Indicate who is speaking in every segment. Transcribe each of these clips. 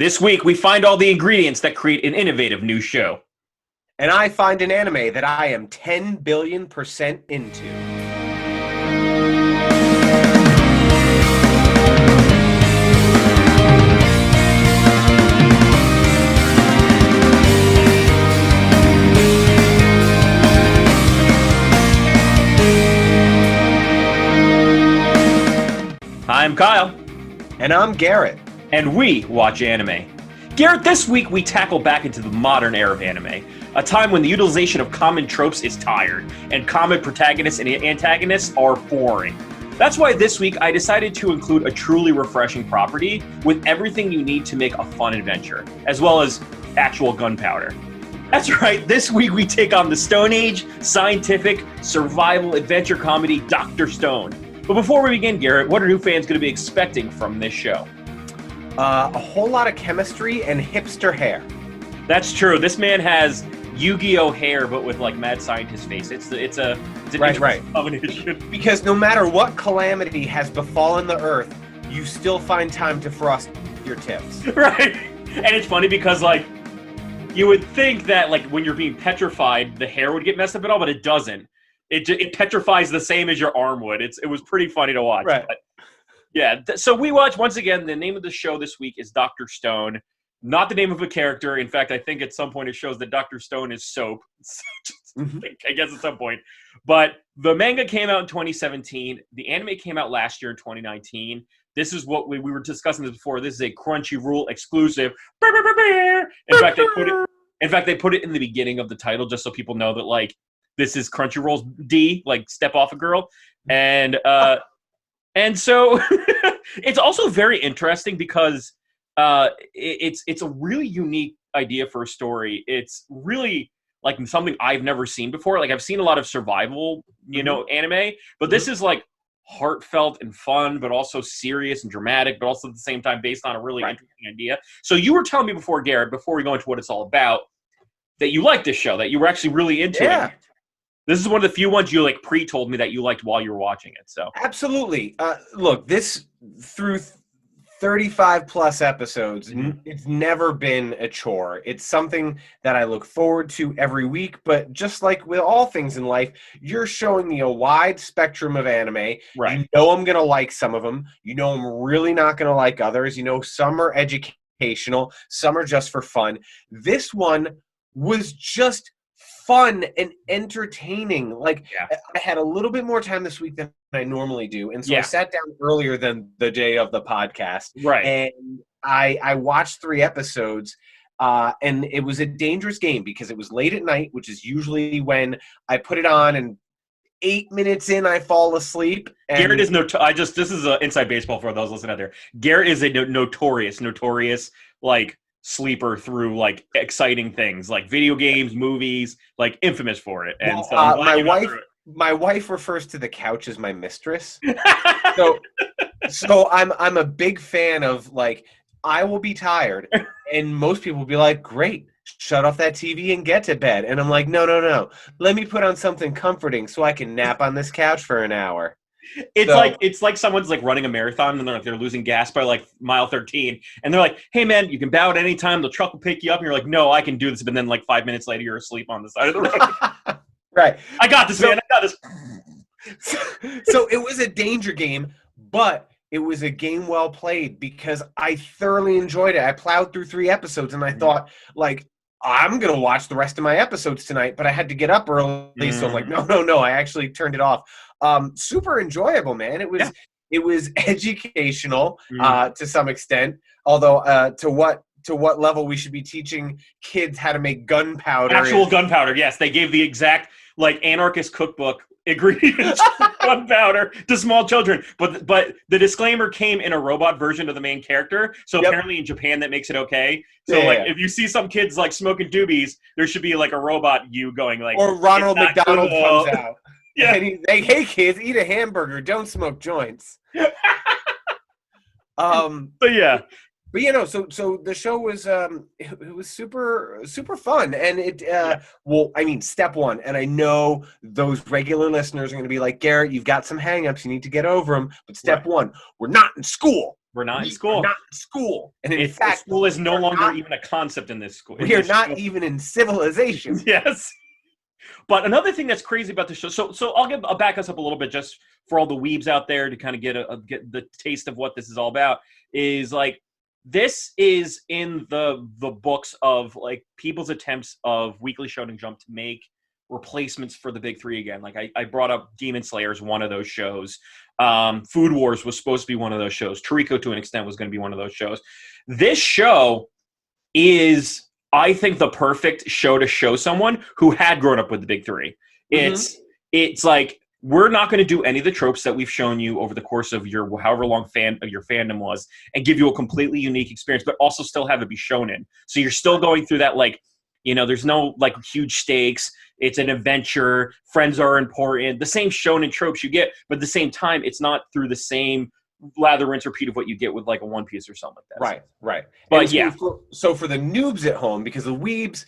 Speaker 1: This week, we find all the ingredients that create an innovative new show.
Speaker 2: And I find an anime that I am 10 billion% into.
Speaker 1: I'm Kyle.
Speaker 2: And I'm Garrett.
Speaker 1: And we watch anime. Garrett, this week we tackle back into the modern era of anime, a time when the utilization of common tropes is tired, and common protagonists and antagonists are boring. That's why this week I decided to include a truly refreshing property with everything you need to make a fun adventure, as well as actual gunpowder. That's right, this week we take on the Stone Age, scientific, survival adventure comedy Dr. Stone. But before we begin, Garrett, what are new fans going to be expecting from this show?
Speaker 2: A whole lot of chemistry and hipster hair.
Speaker 1: That's true. This man has Yu-Gi-Oh hair, but with like mad scientist face. It's a
Speaker 2: right.
Speaker 1: combination.
Speaker 2: Because no matter what calamity has befallen the Earth, you still find time to frost your tips.
Speaker 1: Right. And it's funny because like you would think that like when you're being petrified, the hair would get messed up at all, but it doesn't. It petrifies the same as your arm would. It was pretty funny to watch.
Speaker 2: Right.
Speaker 1: But yeah, so we watch, once again, the name of the show this week is Dr. Stone. Not the name of a character. In fact, I think at some point it shows that Dr. Stone is soap. I guess at some point. But the manga came out in 2017. The anime came out last year in 2019. This is what we were discussing this before. This is a Crunchyroll exclusive. In fact, they put it in the beginning of the title just so people know that, like, this is Crunchyroll's D, like Step Off a Girl. And so it's also very interesting because it's a really unique idea for a story. It's really like something I've never seen before. Like I've seen a lot of survival, anime, but this is like heartfelt and fun, but also serious and dramatic, but also at the same time based on a really interesting idea. So you were telling me before, Garrett, before we go into what it's all about, that you liked this show, that you were actually really into it. This is one of the few ones you like pre-told me that you liked while you were watching it. So
Speaker 2: absolutely. Look, this through 35 plus episodes, it's never been a chore. It's something that I look forward to every week. But just like with all things in life, you're showing me a wide spectrum of anime.
Speaker 1: Right.
Speaker 2: You know I'm gonna like some of them. You know I'm really not gonna like others. You know some are educational, some are just for fun. This one was just fun and entertaining. Like I had a little bit more time this week than I normally do, and so I sat down earlier than the day of the podcast, and I watched 3 episodes, and it was a dangerous game because it was late at night, which is usually when I put it on, and 8 minutes in I fall asleep. And
Speaker 1: Garrett is this is inside baseball for those listening out there. Garrett is a notorious like sleeper through like exciting things like video games, movies, like infamous for it. And
Speaker 2: my wife refers to the couch as my mistress. so I'm a big fan of like I will be tired and most people will be like, great, shut off that TV and get to bed. And I'm like, no. Let me put on something comforting so I can nap on this couch for an hour.
Speaker 1: It's like someone's like running a marathon and they're losing gas by like mile 13 and they're like, hey man, you can bow at any time, the truck will pick you up, and you're like, no, I can do this, but then like 5 minutes later you're asleep on the side of the road.
Speaker 2: Right.
Speaker 1: I got this, man. I got this.
Speaker 2: So it was a danger game, but it was a game well played because I thoroughly enjoyed it. I plowed through 3 episodes and I thought like, I'm going to watch the rest of my episodes tonight, but I had to get up early. So I'm like, no, I actually turned it off. Super enjoyable, man. It was educational to some extent, although to what level we should be teaching kids how to make gunpowder.
Speaker 1: Actual gunpowder, yes. They gave the exact like anarchist cookbook ingredients for gunpowder to small children. But the disclaimer came in a robot version of the main character. So apparently in Japan that makes it okay. So if you see some kids like smoking doobies, there should be like a robot you going like,
Speaker 2: or Ronald McDonald
Speaker 1: cool.
Speaker 2: comes out. Yeah. And he's like, hey kids, eat a hamburger, don't smoke joints. But so the show was it was super fun, and well, I mean, step one, and I know those regular listeners are going to be like, Garrett, you've got some hangups, you need to get over them. But step one, we're not in school.
Speaker 1: We're not in
Speaker 2: We
Speaker 1: school.
Speaker 2: are not in school. And in
Speaker 1: It's,
Speaker 2: fact,
Speaker 1: school is no longer
Speaker 2: not,
Speaker 1: even a concept in this school.
Speaker 2: we are not even in civilization.
Speaker 1: Yes. But another thing that's crazy about the show, so I'll back us up a little bit just for all the weebs out there to kind of get the taste of what this is all about, is like, this is in the books of like people's attempts of Weekly Shounen Jump to make replacements for the big three again. Like I brought up Demon Slayer is one of those shows. Food Wars was supposed to be one of those shows. Toriko, to an extent, was going to be one of those shows. This show is, I think, the perfect show to show someone who had grown up with the big three. It's like, we're not going to do any of the tropes that we've shown you over the course of your however long your fandom was, and give you a completely unique experience, but also still have it be shonen. So you're still going through that, like, you know, there's no like huge stakes. It's an adventure. Friends are important. The same shonen tropes you get, but at the same time, it's not through the same lather, rinse, repeat of what you get with like a One Piece or something like that.
Speaker 2: Right.
Speaker 1: But
Speaker 2: and
Speaker 1: yeah.
Speaker 2: So for the noobs at home, because the weebs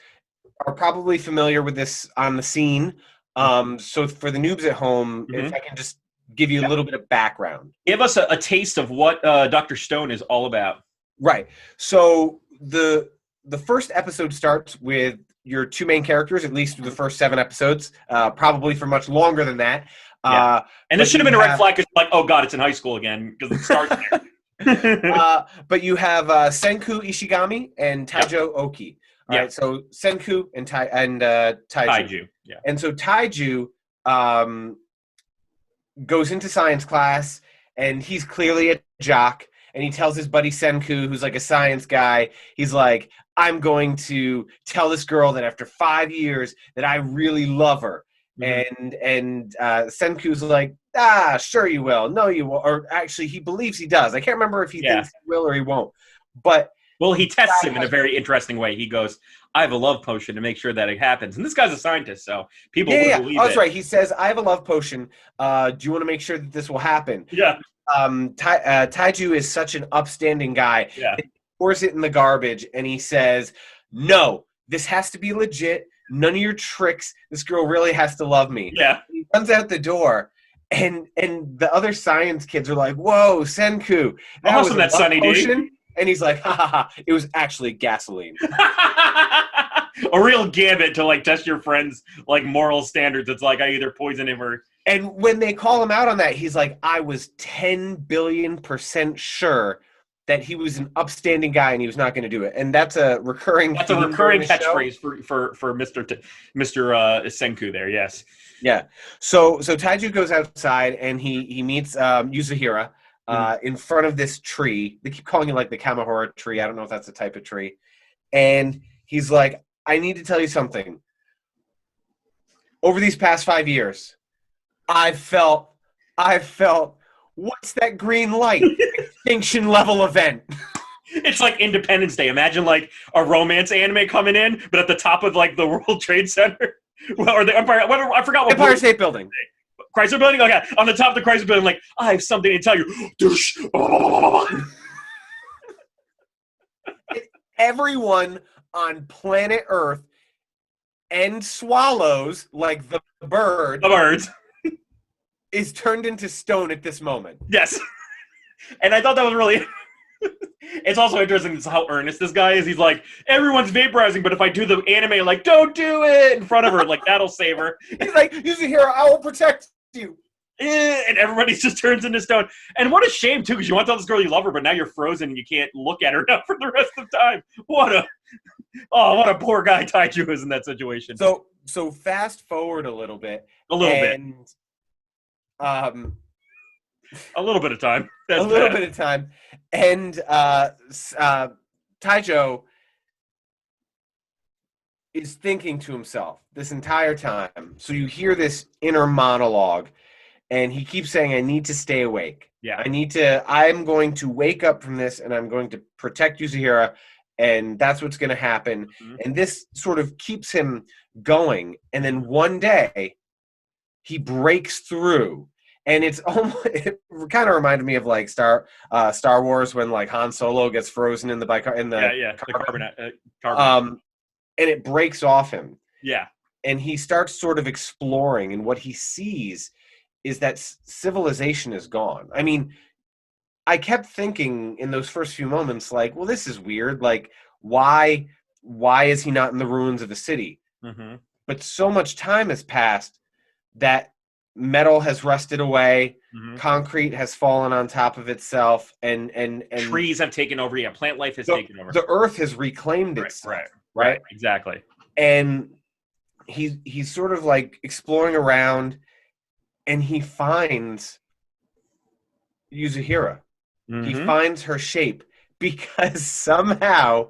Speaker 2: are probably familiar with this on the scene. So for the noobs at home, if I can just give you a little bit of background.
Speaker 1: Give us a taste of what Dr. Stone is all about.
Speaker 2: Right. So the first episode starts with your two main characters, at least the first 7 episodes, probably for much longer than that.
Speaker 1: Yeah. And this should have been a red flag, because like, oh god, it's in high school again, because it starts there.
Speaker 2: But you have Senku Ishigami and Taijo Oki. All right, so Senku and Taiju.
Speaker 1: Yeah.
Speaker 2: And so Taiju goes into science class, and he's clearly a jock, and he tells his buddy Senku, who's like a science guy, he's like, I'm going to tell this girl that after 5 years that I really love her. And Senku's like, sure you will. No, you will. Or actually, he believes he does. I can't remember if he thinks he will or he won't. But
Speaker 1: well, he tests him in a very interesting way. He goes, I have a love potion to make sure that it happens. And this guy's a scientist, so people will believe it.
Speaker 2: That's right. He says, I have a love potion. Do you want to make sure that this will happen?
Speaker 1: Yeah.
Speaker 2: Taiju is such an upstanding guy.
Speaker 1: Yeah.
Speaker 2: He pours it in the garbage, and he says, no, this has to be legit. None of your tricks. This girl really has to love me.
Speaker 1: Yeah.
Speaker 2: He runs out the door, and the other science kids are like, whoa, Senku.
Speaker 1: That was that Sunny
Speaker 2: potion? And he's like, ha ha ha, it was actually gasoline.
Speaker 1: A real gambit to like test your friend's like moral standards. It's like, I either poison him or...
Speaker 2: And when they call him out on that, he's like, I was 10 billion% sure that he was an upstanding guy and he was not going to do it. And that's a recurring
Speaker 1: catchphrase for Mr. Senku there, yes.
Speaker 2: Yeah. So Taiju goes outside and he meets Yuzahira in front of this tree. They keep calling it like the Kamahora tree. I don't know if that's a type of tree. And he's like, I need to tell you something. Over these past 5 years, I've felt, what's that green light? Extinction level event.
Speaker 1: It's like Independence Day. Imagine like a romance anime coming in, but at the top of like the World Trade Center. Or the Empire, whatever, I forgot what.
Speaker 2: Empire State Building.
Speaker 1: Chrysler Building? Okay. On the top of the Chrysler Building, like, I have something to tell you.
Speaker 2: Everyone on planet Earth and swallows, like the bird.
Speaker 1: The birds.
Speaker 2: Is turned into stone at this moment.
Speaker 1: Yes. And I thought that was really... It's also interesting how earnest this guy is. He's like, everyone's vaporizing, but if I do the anime, like, don't do it in front of her, like, that'll save her.
Speaker 2: He's like, Yuzahira, I will protect you.
Speaker 1: And everybody just turns into stone. And what a shame, too, because you want to tell this girl you love her, but now you're frozen and you can't look at her now for the rest of the time. What a poor guy Taiju is in that situation.
Speaker 2: So fast forward a little bit.
Speaker 1: A little bit. A little bit of time. That's
Speaker 2: a little bit of time. And Taijo is thinking to himself this entire time. So you hear this inner monologue, and he keeps saying, I need to stay awake.
Speaker 1: Yeah.
Speaker 2: I'm going to wake up from this, and I'm going to protect Yuzahira, and that's what's going to happen. Mm-hmm. And this sort of keeps him going. And then one day, he breaks through. And it kind of reminded me of like Star Wars when like Han Solo gets frozen in the
Speaker 1: carbonite.
Speaker 2: And it breaks off him.
Speaker 1: Yeah.
Speaker 2: And he starts sort of exploring, and what he sees is that civilization is gone. I mean, I kept thinking in those first few moments, like, well, this is weird. Like, why is he not in the ruins of the city?
Speaker 1: Mm-hmm.
Speaker 2: But so much time has passed that metal has rusted away,
Speaker 1: Mm-hmm.
Speaker 2: concrete has fallen on top of itself, and
Speaker 1: trees have taken over. Yeah, plant life has
Speaker 2: the,
Speaker 1: taken over.
Speaker 2: the earth has reclaimed itself. Right?
Speaker 1: Exactly.
Speaker 2: And he's sort of like exploring around, and he finds Yuzahira.
Speaker 1: Mm-hmm.
Speaker 2: He finds her shape because somehow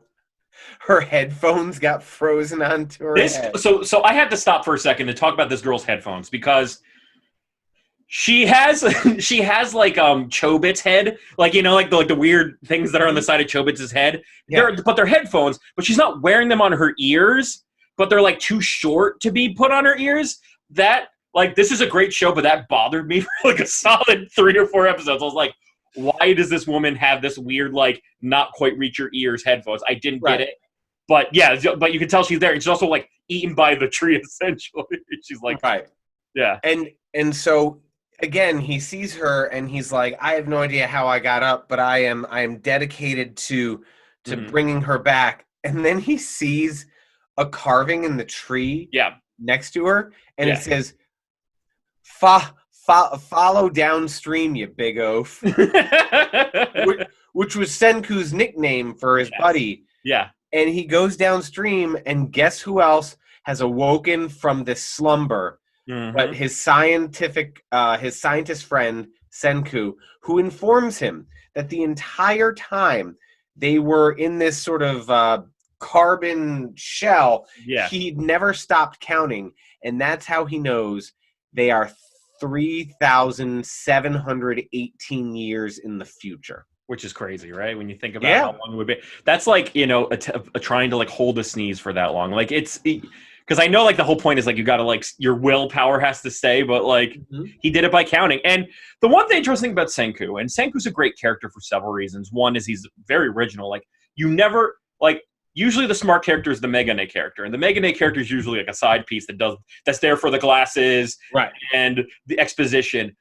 Speaker 2: her headphones got frozen onto her head.
Speaker 1: So I had to stop for a second to talk about this girl's headphones because she has like Chobit's head, like like the weird things that are on the side of Chobitz's head.
Speaker 2: Yeah.
Speaker 1: They're headphones, but she's not wearing them on her ears, but they're like too short to be put on her ears. That like this is a great show, but that bothered me for like a solid 3 or 4 episodes. I was like, why does this woman have this weird, like, not quite reach your ears headphones? I didn't get it. But yeah, but you can tell she's there. And she's also, like, eaten by the tree, essentially. She's like,
Speaker 2: right.
Speaker 1: Yeah.
Speaker 2: And so, again, he sees her and he's like, I have no idea how I got up, but I am dedicated to bringing her back. And then he sees a carving in the tree next to her. And it says, follow downstream, you big oaf. which was Senku's nickname for his buddy.
Speaker 1: Yeah.
Speaker 2: And he goes downstream, and guess who else has awoken from this slumber?
Speaker 1: Mm-hmm.
Speaker 2: But his scientist friend, Senku, who informs him that the entire time they were in this sort of carbon shell, he'd never stopped counting. And that's how he knows they are 3,718 years in the future.
Speaker 1: Which is crazy, right? When you think about how long it would be. That's like, a trying to like hold a sneeze for that long. Like because I know like the whole point is like you got to like your willpower has to stay, but like he did it by counting. And the one thing interesting about Senku, and Senku's a great character for several reasons. One is he's very original. Like you never like usually the smart character is the Megane character, and the Megane character is usually like a side piece that's there for the glasses and the exposition.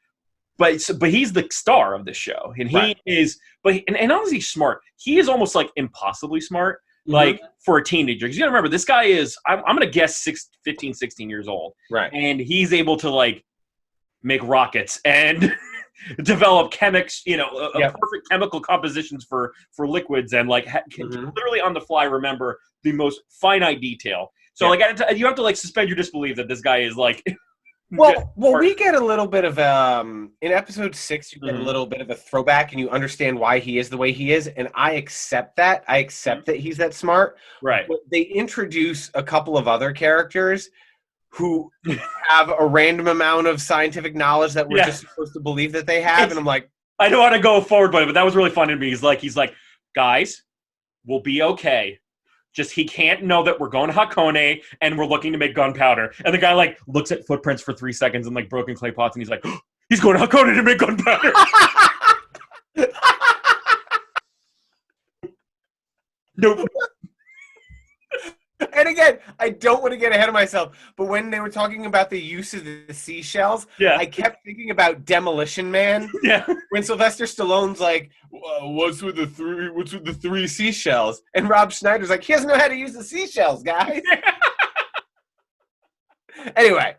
Speaker 1: But he's the star of this show, and he is. But and not only is he smart, he is almost like impossibly smart, like for a teenager. Because you gotta remember, this guy is I'm gonna guess 15, 16 years old,
Speaker 2: right? And
Speaker 1: he's able to like make rockets and develop chemics, perfect chemical compositions for liquids, and like can literally on the fly remember the most finite detail. So like you have to like suspend your disbelief that this guy is like.
Speaker 2: Well, we get a little bit of in episode 6, you get a little bit of a throwback, and you understand why he is the way he is, and I accept that. I accept that he's that smart.
Speaker 1: Right.
Speaker 2: But they introduce a couple of other characters who have a random amount of scientific knowledge that we're just supposed to believe that they have, and I'm like,
Speaker 1: I don't want to go forward, but that was really funny to me. He's like, guys, we'll be okay. Just he can't know that we're going to Hakone and we're looking to make gunpowder. And the guy like looks at footprints for 3 seconds and like broken clay pots, and he's like, oh, he's going to Hakone to make gunpowder. Nope.
Speaker 2: And again, I don't want to get ahead of myself, but when they were talking about the use of the seashells, I kept thinking about Demolition Man.
Speaker 1: Yeah.
Speaker 2: When Sylvester Stallone's like, "What's with the 3 seashells?" And Rob Schneider's like, "He doesn't know how to use the seashells, guys." Anyway,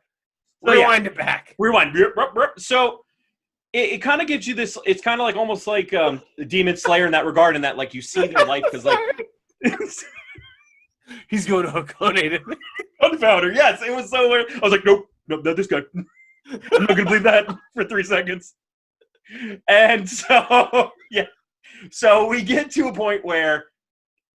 Speaker 2: rewind it back.
Speaker 1: Rewind. So it kind of gives you this. It's kind of like almost like Demon Slayer in that regard, in that like you see their life because like.
Speaker 2: He's going to Hakone.
Speaker 1: Gunpowder, yes. It was so weird. I was like, nope, not this guy. I'm not going to believe that for 3 seconds. And so, So we get to a point where,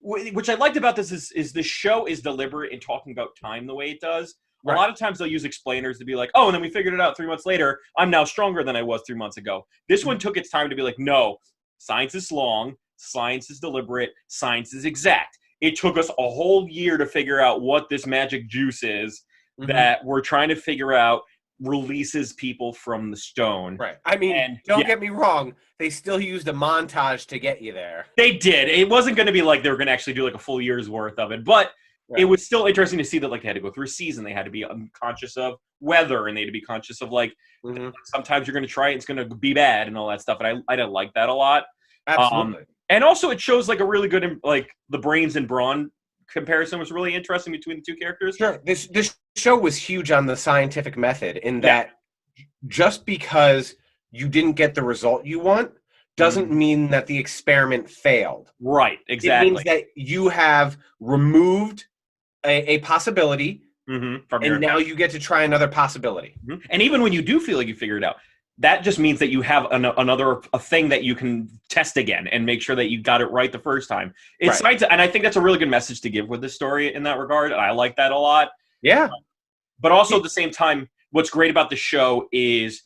Speaker 1: which I liked about this is the show is deliberate in talking about time the way it does. Right. A lot of times they'll use explainers to be like, oh, and then we figured it out 3 months later. I'm now stronger than I was 3 months ago. This one took its time to be like, no, science is long, science is deliberate, science is exact. It took us a whole year to figure out what this magic juice is that we're trying to figure out releases people from the stone.
Speaker 2: Right. I mean, don't get me wrong. They still used a montage to get you there.
Speaker 1: They did. It wasn't going to be like they were going to actually do like a full year's worth of it. But it was still interesting to see that like they had to go through a season, they had to be conscious of weather, and they had to be conscious of like sometimes you're going to try it, it's going to be bad and all that stuff. And I like that a lot.
Speaker 2: Absolutely.
Speaker 1: And also it shows like a really good like the brains and brawn comparison was really interesting between the two characters.
Speaker 2: Sure. This show was huge on the scientific method in that just because you didn't get the result you want doesn't mean that the experiment failed.
Speaker 1: Right, exactly.
Speaker 2: It means that you have removed a possibility, and now you get to try another possibility.
Speaker 1: And even when you do feel like you figured it out, that just means that you have another thing that you can test again and make sure that you got it right the first time. It's nice, and I think that's a really good message to give with this story in that regard. And I like that a lot.
Speaker 2: Yeah.
Speaker 1: But also at the same time, what's great about the show is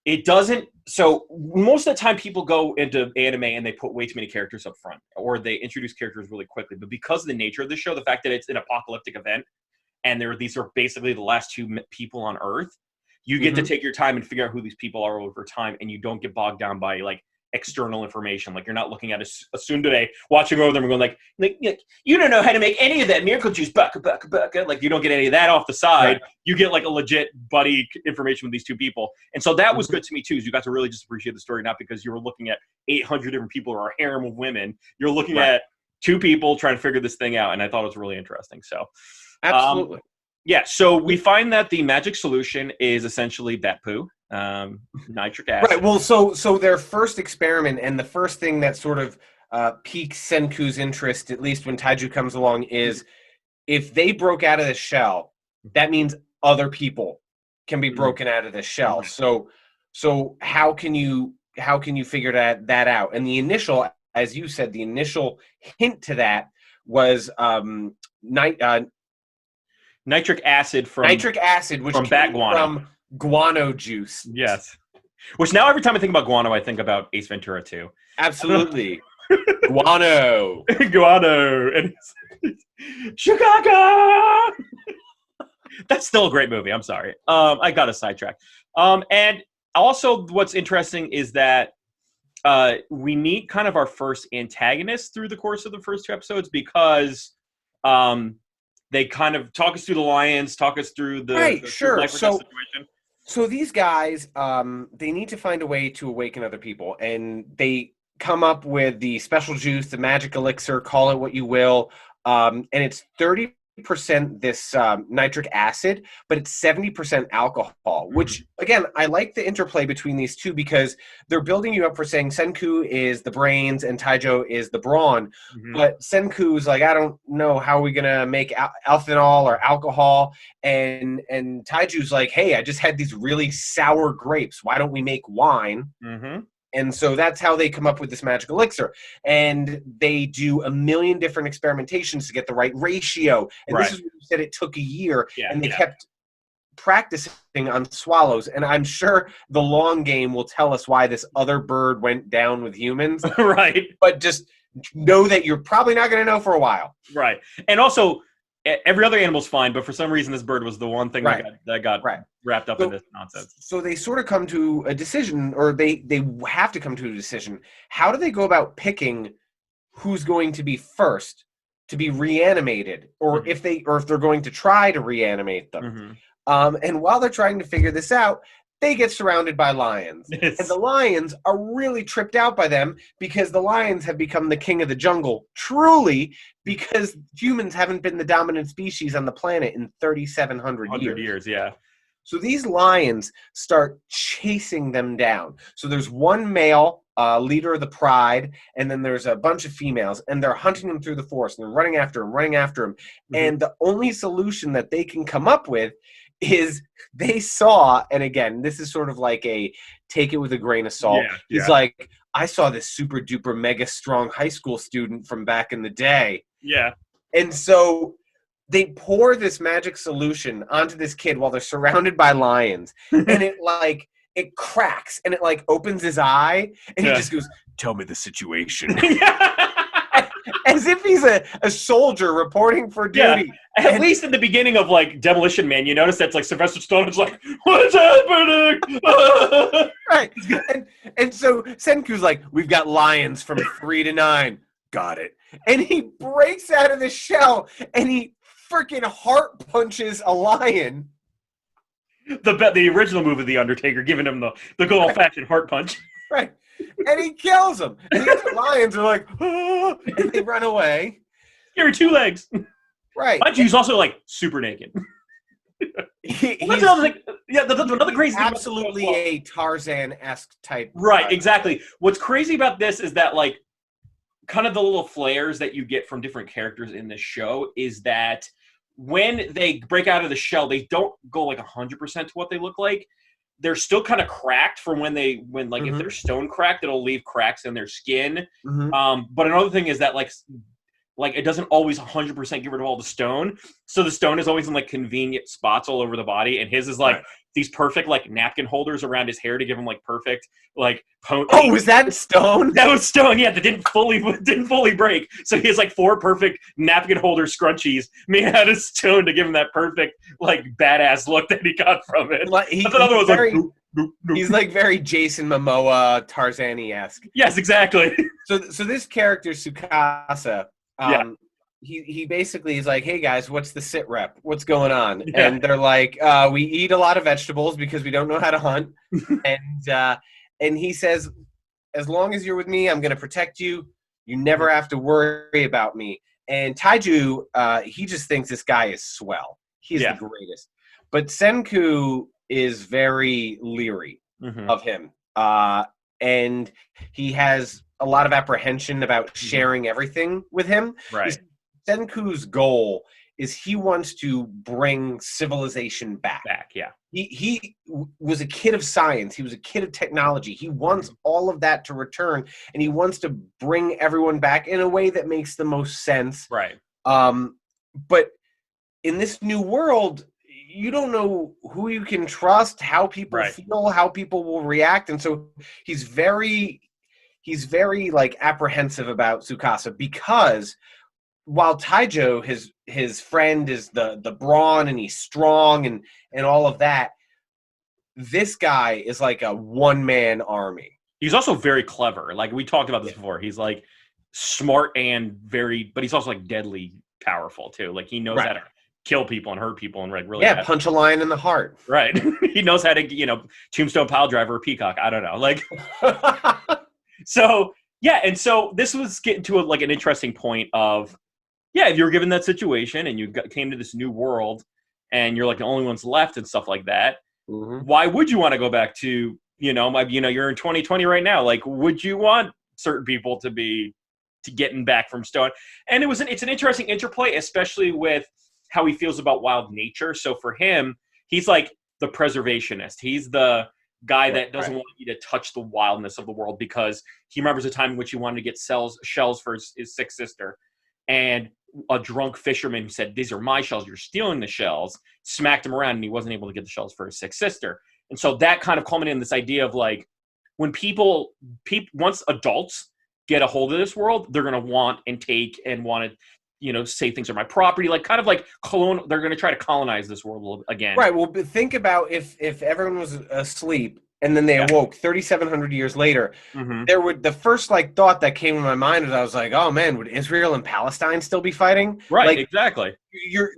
Speaker 1: it doesn't. So most of the time people go into anime and they put way too many characters up front, or they introduce characters really quickly. But because of the nature of the show, the fact that it's an apocalyptic event and these are basically the last two people on Earth, you get to take your time and figure out who these people are over time, and you don't get bogged down by like external information. Like you're not looking at a tsundere, watching over them and going like you don't know how to make any of that miracle juice, baka. Like you don't get any of that off the side. Right. You get like a legit buddy information with these two people. And so that was good to me too, is you got to really just appreciate the story, not because you were looking at 800 different people or a harem of women. You're looking at two people trying to figure this thing out. And I thought it was really interesting. So
Speaker 2: absolutely.
Speaker 1: Yeah, so we find that the magic solution is essentially bat poo, nitric acid.
Speaker 2: Right. Well, so their first experiment and the first thing that sort of piques Senku's interest, at least when Taiju comes along, is if they broke out of the shell, that means other people can be broken out of the shell. So how can you figure that out? And the initial, as you said, the initial hint to that was
Speaker 1: nitric acid,
Speaker 2: which
Speaker 1: from bat guano.
Speaker 2: From guano juice.
Speaker 1: Yes. Which now every time I think about guano, I think about Ace Ventura 2.
Speaker 2: Absolutely. Guano.
Speaker 1: Guano. And Chicago! That's still a great movie. I'm sorry. I got a sidetrack. And also what's interesting is that we meet kind of our first antagonist through the course of the first two episodes, because they kind of talk us through the lions, talk us through the situation.
Speaker 2: So these guys, they need to find a way to awaken other people, and they come up with the special juice, the magic elixir, call it what you will, and it's 30% this nitric acid, but it's 70% alcohol, which, again, I like the interplay between these two, because they're building you up for saying Senku is the brains and Taijo is the brawn, but Senku's like, I don't know how we're going to make ethanol or alcohol, and Taiju's like, hey, I just had these really sour grapes. Why don't we make wine? And so that's how they come up with this magic elixir. And they do a million different experimentations to get the right ratio. And this is what you said, it took a year. And they kept practicing on swallows. And I'm sure the long game will tell us why this other bird went down with humans.
Speaker 1: Right.
Speaker 2: But just know that you're probably not going to know for a while.
Speaker 1: Right. And also, every other animal's fine, but for some reason this bird was the one thing that got wrapped up in this nonsense.
Speaker 2: So they sort of come to a decision, or they have to come to a decision. How do they go about picking who's going to be first to be reanimated, or if they're going to try to reanimate them? And while they're trying to figure this out, they get surrounded by lions. And the lions are really tripped out by them, because the lions have become the king of the jungle, truly, because humans haven't been the dominant species on the planet in 3,700 years. So these lions start chasing them down. So there's one male leader of the pride, and then there's a bunch of females, and they're hunting them through the forest, and they're running after him. And the only solution that they can come up with is they saw, and again, this is sort of like a take it with a grain of salt. He's like, I saw this super duper mega strong high school student from back in the day. And so they pour this magic solution onto this kid while they're surrounded by lions. And it cracks, and it like opens his eye, and he just goes, tell me the situation. As if he's a soldier reporting for duty.
Speaker 1: At least in the beginning of like Demolition Man, you notice that's like Sylvester Stallone's like, what's happening?
Speaker 2: Right. And so Senku's like, we've got lions from 3 to 9. got it. And he breaks out of the shell and he freaking heart punches a lion.
Speaker 1: The original move of The Undertaker, giving him the good old-fashioned heart punch.
Speaker 2: Right. And he kills him. And the other lions are like, ah, and they run away.
Speaker 1: Give her 2 legs.
Speaker 2: Right.
Speaker 1: Mind you, he's also like super naked.
Speaker 2: He's
Speaker 1: another crazy thing.
Speaker 2: Absolutely a Tarzan-esque type.
Speaker 1: Right, exactly. What's crazy about this is that, like, kind of the little flares that you get from different characters in this show is that when they break out of the shell, they don't go like 100% to what they look like. They're still kind of cracked from when if they're stone cracked, it'll leave cracks in their skin. But another thing is that like it doesn't always 100% get rid of all the stone. So the stone is always in like convenient spots all over the body. And his is like these perfect like napkin holders around his hair to give him like perfect like
Speaker 2: Oh, was that stone?
Speaker 1: That was stone, yeah, that didn't fully break. So he has like 4 perfect napkin holder scrunchies made out of stone to give him that perfect like badass look that he got from it.
Speaker 2: He's like very Jason Momoa Tarzan-esque.
Speaker 1: Yes, exactly.
Speaker 2: So this character Tsukasa, he basically is like, hey guys, what's the sit rep? What's going on? Yeah. And they're like, we eat a lot of vegetables because we don't know how to hunt. And he says, as long as you're with me, I'm going to protect you. You never have to worry about me. And Taiju, he just thinks this guy is swell. He's the greatest. But Senku is very leery of him. And he has a lot of apprehension about sharing everything with him.
Speaker 1: Right.
Speaker 2: Senku's goal is he wants to bring civilization back. He was a kid of science. He was a kid of technology. He wants all of that to return, and he wants to bring everyone back in a way that makes the most sense.
Speaker 1: Right.
Speaker 2: But in this new world, you don't know who you can trust, how people feel, how people will react, and so he's very like apprehensive about Tsukasa because while Taijo, his friend, is the brawn and he's strong and all of that, this guy is like a one-man army.
Speaker 1: He's also very clever. Like we talked about this before. He's like smart and but he's also like deadly powerful too. Like he knows how to kill people and hurt people and like really
Speaker 2: punch a lion in the heart.
Speaker 1: Right. He knows how to, tombstone pile driver or peacock. I don't know. Like so and so this was getting to an interesting point of if you were given that situation and you came to this new world and you're like the only ones left and stuff like that, why would you want to go back to, you're in 2020 right now. Like, would you want certain people to getting back from stone? And it's an interesting interplay, especially with how he feels about wild nature. So for him, he's like the preservationist. He's the guy that doesn't want you to touch the wildness of the world because he remembers a time in which he wanted to get shells for his sick sister. And a drunk fisherman who said, these are my shells, you're stealing the shells, smacked him around and he wasn't able to get the shells for his sick sister. And so that kind of culminated in this idea of like, when people once adults get a hold of this world, they're going to want and take and want to, say things are my property, like kind of like they're going to try to colonize this world again.
Speaker 2: Right. Well, but think about if everyone was asleep and then they awoke 3,700 years later, the first thought that came to my mind was I was like, oh man, would Israel and Palestine still be fighting?
Speaker 1: Right.
Speaker 2: Like,
Speaker 1: exactly.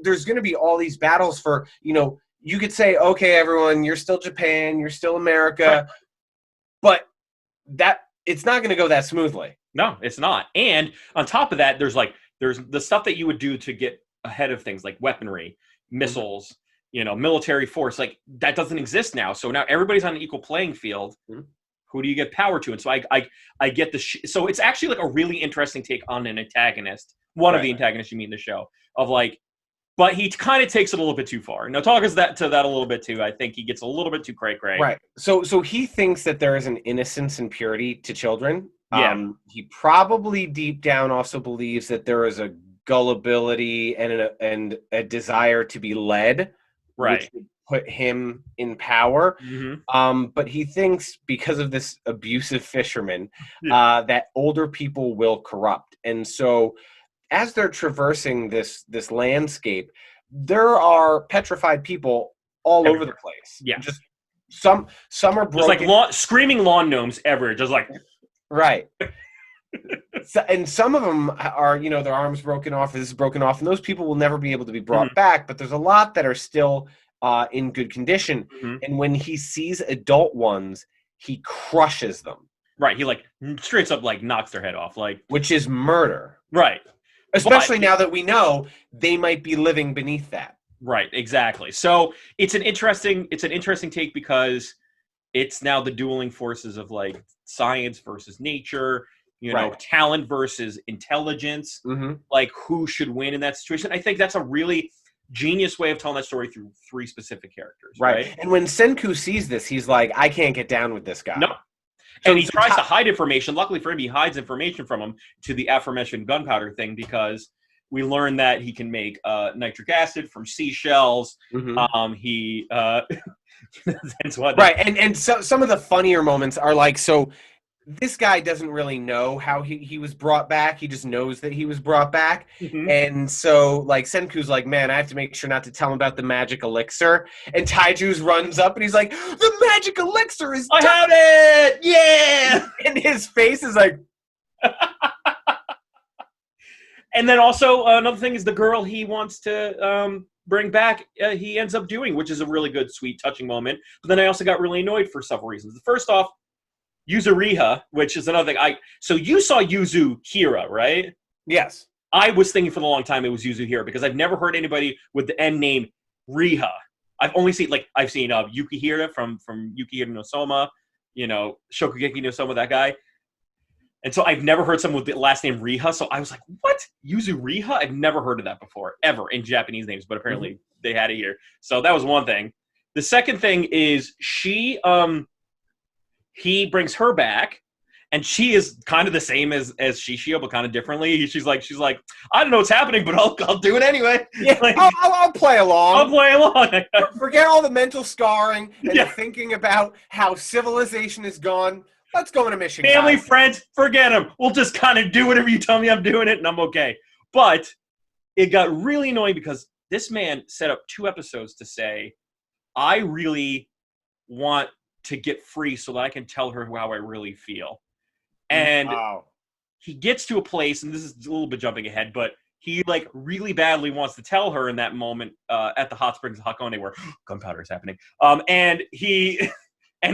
Speaker 2: There's going to be all these battles for, you could say, okay, everyone, you're still Japan, you're still America, but it's not going to go that smoothly.
Speaker 1: No, it's not. And on top of that, there's the stuff that you would do to get ahead of things like weaponry, missiles, military force, like that doesn't exist now. So now everybody's on an equal playing field. Who do you give power to? And so I get so it's actually like a really interesting take on an antagonist, one of the antagonists you meet in the show, of like, but he kind of takes it a little bit too far. Now talk us to that a little bit too. I think he gets a little bit too cray-cray.
Speaker 2: Right. So he thinks that there is an innocence and purity to children.
Speaker 1: Yeah.
Speaker 2: He probably deep down also believes that there is a gullibility and a desire to be led, which would put him in power. But he thinks because of this abusive fisherman, that older people will corrupt. And so as they're traversing this landscape, there are petrified people all over the place.
Speaker 1: Yeah.
Speaker 2: Just some are broken.
Speaker 1: Just like screaming lawn gnomes everywhere. Just like...
Speaker 2: Right. And some of them are, their arms broken off, this is broken off, and those people will never be able to be brought back. But there's a lot that are still in good condition. And when he sees adult ones, he crushes them.
Speaker 1: Right. He straight up knocks their head off,
Speaker 2: which is murder.
Speaker 1: Right.
Speaker 2: Especially now that we know they might be living beneath that.
Speaker 1: Right. Exactly. So it's an interesting take because it's now the dueling forces of science versus nature. Talent versus intelligence, who should win in that situation. I think that's a really genius way of telling that story through 3 specific characters. Right.
Speaker 2: And when Senku sees this, he's like, I can't get down with this guy.
Speaker 1: No. And he tries to hide information. Luckily for him, he hides information from him to the aforementioned gunpowder thing because we learn that he can make nitric acid from seashells. He that's what.
Speaker 2: Right. And so some of the funnier moments are this guy doesn't really know how he was brought back. He just knows that he was brought back. And so, Senku's like, man, I have to make sure not to tell him about the magic elixir. And Taiju's runs up and he's like, the magic elixir is
Speaker 1: I have it! Yeah!
Speaker 2: And his face is like...
Speaker 1: And then also, another thing is the girl he wants to bring back, he ends up doing, which is a really good, sweet, touching moment. But then I also got really annoyed for several reasons. First off, Yuzuriha, which is another thing. So you saw Yuzuhira, right?
Speaker 2: Yes.
Speaker 1: I was thinking for a long time it was Yuzuhira because I've never heard anybody with the end name Riha. I've only seen Yukihira from Yukihira no Soma, Shokugeki no Soma, that guy. And so I've never heard someone with the last name Riha. So I was like, what? Yuzuriha? I've never heard of that before, ever, in Japanese names, but apparently they had it here. So that was one thing. The second thing is he brings her back, and she is kind of the same as Shishio, but kind of differently. She's like, I don't know what's happening, but I'll do it anyway.
Speaker 2: Yeah, I'll play along.
Speaker 1: I'll play along.
Speaker 2: Forget all the mental scarring and the thinking about how civilization is gone. Let's go on a mission.
Speaker 1: Family, friends, forget them. We'll just kind of do whatever you tell me I'm doing it, and I'm okay. But it got really annoying because this man set up 2 episodes to say, I really want to get free so that I can tell her how I really feel. And he gets to a place, and this is a little bit jumping ahead, but he really badly wants to tell her in that moment at the hot springs of Hakone where gunpowder is happening. And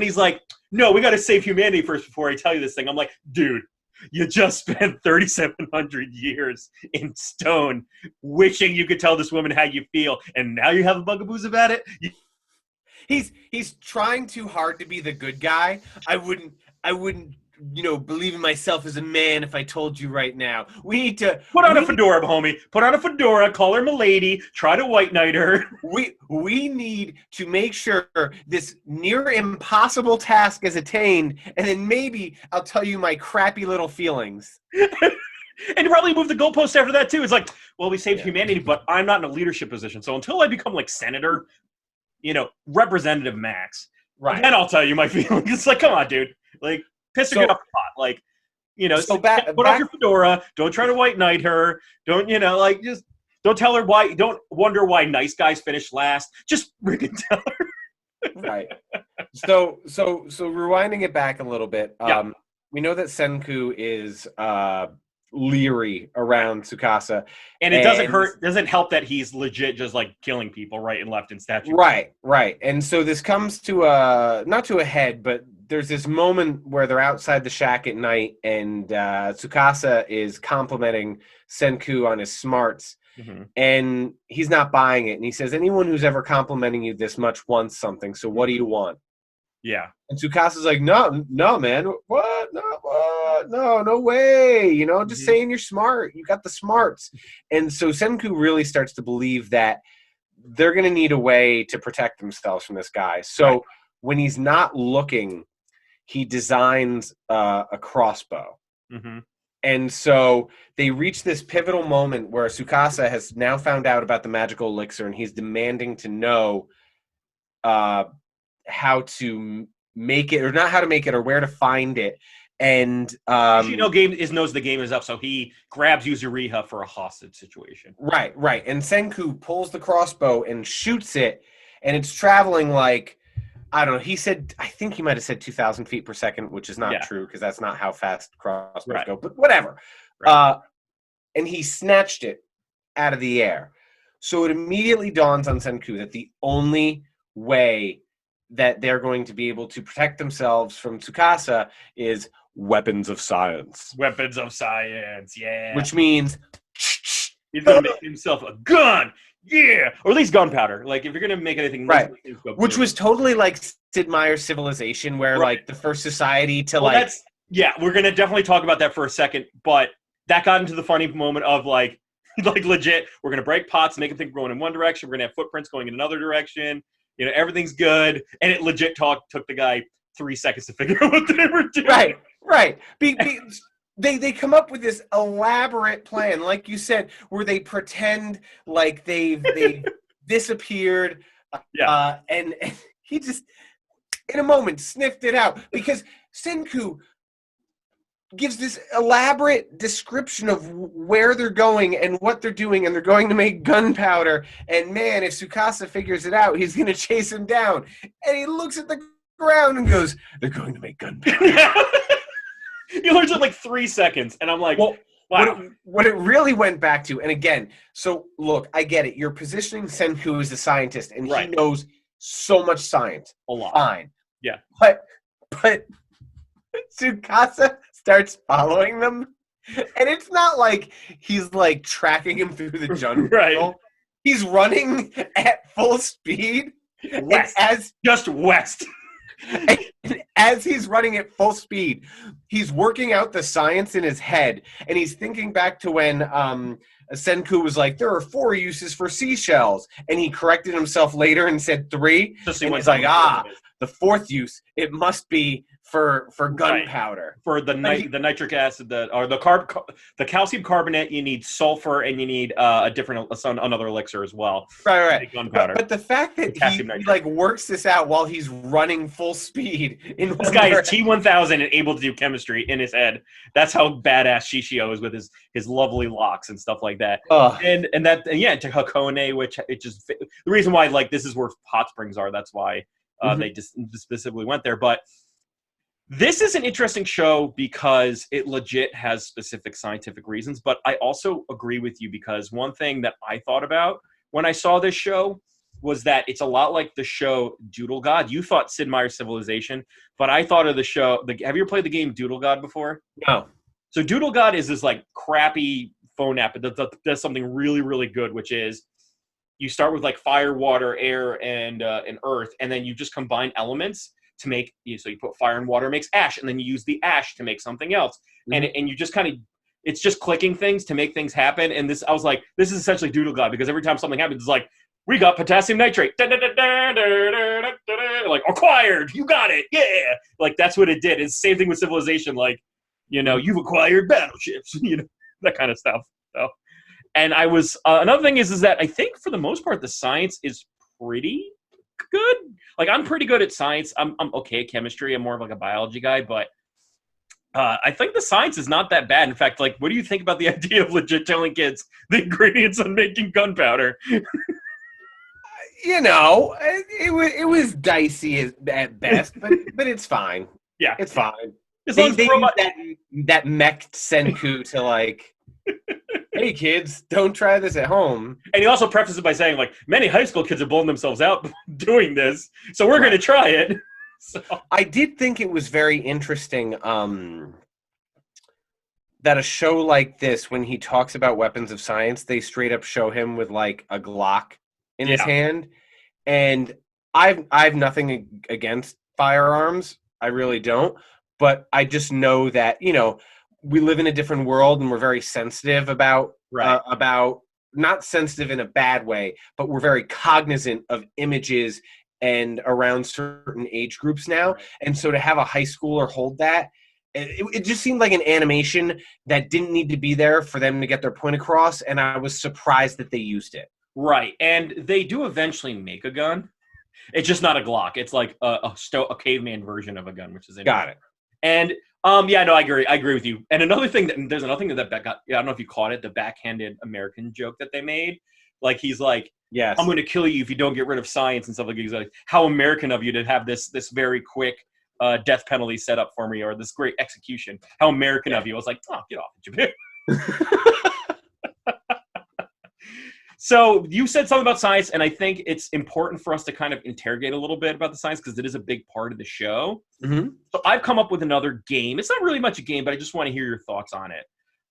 Speaker 1: he's like, no, we got to save humanity first before I tell you this thing. I'm like, dude, you just spent 3,700 years in stone wishing you could tell this woman how you feel, and now you have a bugaboos about it?
Speaker 2: He's trying too hard to be the good guy. I wouldn't believe in myself as a man if I told you right now. We need to
Speaker 1: put on a fedora, homie. Put on a fedora, call her milady, try to white knight her.
Speaker 2: We need to make sure this near impossible task is attained, and then maybe I'll tell you my crappy little feelings.
Speaker 1: And probably move the goalpost after that too. It's like, well, we saved humanity, but I'm not in a leadership position. So until I become senator, representative max, right? Then I'll tell you my feelings. It's like, come on, dude. Piss her get off the pot.
Speaker 2: So
Speaker 1: put on your fedora. Don't try to white knight her. Don't, just don't tell her why. Don't wonder why nice guys finish last. Just freaking tell her.
Speaker 2: Right. So rewinding it back a little bit. We know that Senku is leery around Tsukasa,
Speaker 1: and it doesn't help that he's legit just killing people right and left in statues.
Speaker 2: Right. And so this comes to not to a head, but there's this moment where they're outside the shack at night, and Tsukasa is complimenting Senku on his smarts, and he's not buying it, and he says, anyone who's ever complimenting you this much wants something, so what do you want?
Speaker 1: Yeah.
Speaker 2: And Tsukasa's like, no, man, what? No way. Just saying you're smart. You got the smarts. And so Senku really starts to believe that they're going to need a way to protect themselves from this guy. So when he's not looking, he designs a crossbow. And so they reach this pivotal moment where Tsukasa has now found out about the magical elixir, and he's demanding to know how to make it, or not how to make it, or where to find it. And
Speaker 1: knows the game is up, so he grabs Yuzuriha for a hostage situation.
Speaker 2: Right. And Senku pulls the crossbow and shoots it, and it's traveling I don't know. He said, I think he might have said 2,000 feet per second, which is not true because that's not how fast crossbows go, but whatever. Right. And he snatched it out of the air. So it immediately dawns on Senku that the only way that they're going to be able to protect themselves from Tsukasa is weapons of science.
Speaker 1: Weapons of science, yeah.
Speaker 2: Which means
Speaker 1: he's going to make himself a gun. Yeah, or at least gunpowder. Like, if you're gonna make anything,
Speaker 2: right? Which was totally like Sid Meier's Civilization, where like the first society to
Speaker 1: we're gonna definitely talk about that for a second. But that got into the funny moment of like legit, we're gonna break pots, make them think we're going in one direction. We're gonna have footprints going in another direction. You know, everything's good, and it legit took the guy 3 seconds to figure out what they were doing.
Speaker 2: Right. They come up with this elaborate plan, like you said, where they pretend like they've disappeared, and he just, in a moment, sniffed it out. Because Senku gives this elaborate description of where they're going and what they're doing, and they're going to make gunpowder. And man, if Tsukasa figures it out, he's going to chase him down. And he looks at the ground and goes, "They're going to make gunpowder."
Speaker 1: He learns in like 3 seconds, and I'm like,
Speaker 2: well, wow. What it really went back to, and again, so look, I get it. You're positioning Senku as a scientist, and he knows so much science.
Speaker 1: A lot.
Speaker 2: Fine.
Speaker 1: Yeah.
Speaker 2: But Tsukasa starts following them, and it's not like he's like tracking him through the jungle.
Speaker 1: Right.
Speaker 2: He's running at full speed.
Speaker 1: West. Just west.
Speaker 2: As he's running at full speed, he's working out the science in his head, and he's thinking back to when Senku was like, "There are 4 uses for seashells," and he corrected himself later and said 3. And he's like, the 4th use, it must be for gunpowder.
Speaker 1: For the nitric acid, the calcium carbonate, you need sulfur, and you need another elixir as well.
Speaker 2: Right.
Speaker 1: Gunpowder.
Speaker 2: But the fact that he like works this out while he's running full speed in
Speaker 1: this guy is T1000 and able to do chemistry in his head. That's how badass Shishio is with his lovely locks and stuff like that. And to Hakone, which it just the reason why like this is where hot springs are. That's why they just specifically went there, but. This is an interesting show because it legit has specific scientific reasons, but I also agree with you because one thing that I thought about when I saw this show was that it's a lot like the show Doodle God. You thought Sid Meier's Civilization, but I thought of the show. Have you ever played the game Doodle God before?
Speaker 2: No.
Speaker 1: So Doodle God is this like crappy phone app that does something really, really good, which is you start with like fire, water, air, and earth, and then you just combine elements to make, so you put fire and water makes ash, and then you use the ash to make something else. And you just kind of, it's just clicking things to make things happen. And I was like, this is essentially Doodle God, because every time something happens, it's like, we got potassium nitrate. Like, acquired, you got it, yeah. Like, that's what it did. It's the same thing with Civilization, like, you've acquired battleships, that kind of stuff. So, and I was, another thing is that I think for the most part, the science is pretty good. Like, I'm pretty good at science. I'm okay at chemistry. I'm more of like a biology guy, but I think the science is not that bad. In fact, like, what do you think about the idea of legit telling kids the ingredients on making gunpowder?
Speaker 2: It was dicey at best, but it's fine.
Speaker 1: Yeah,
Speaker 2: it's fine.
Speaker 1: They use
Speaker 2: that mech Senku to like, hey kids, don't try this at home.
Speaker 1: And he also prefaces it by saying, like, many high school kids have blown themselves out doing this, so we're going to try it. So.
Speaker 2: I did think it was very interesting that a show like this, when he talks about weapons of science, they straight up show him with like a Glock in his hand. And I've nothing against firearms. I really don't. But I just know that, we live in a different world and we're very sensitive about not sensitive in a bad way, but we're very cognizant of images and around certain age groups now. And so to have a high schooler hold that, it just seemed like an animation that didn't need to be there for them to get their point across. And I was surprised that they used it.
Speaker 1: Right. And they do eventually make a gun. It's just not a Glock. It's like a caveman version of a gun, which is interesting.
Speaker 2: Got it.
Speaker 1: And I agree with you. And there's another thing that got, I don't know if you caught it, the backhanded American joke that they made. Like, he's like,
Speaker 2: Yes.
Speaker 1: I'm going to kill you if you don't get rid of science and stuff like that. He's like, how American of you to have this very quick death penalty set up for me, or this great execution. How American of you. I was like, oh, get off it, Japan. So you said something about science, and I think it's important for us to kind of interrogate a little bit about the science because it is a big part of the show.
Speaker 2: Mm-hmm.
Speaker 1: So I've come up with another game. It's not really much a game, but I just want to hear your thoughts on it.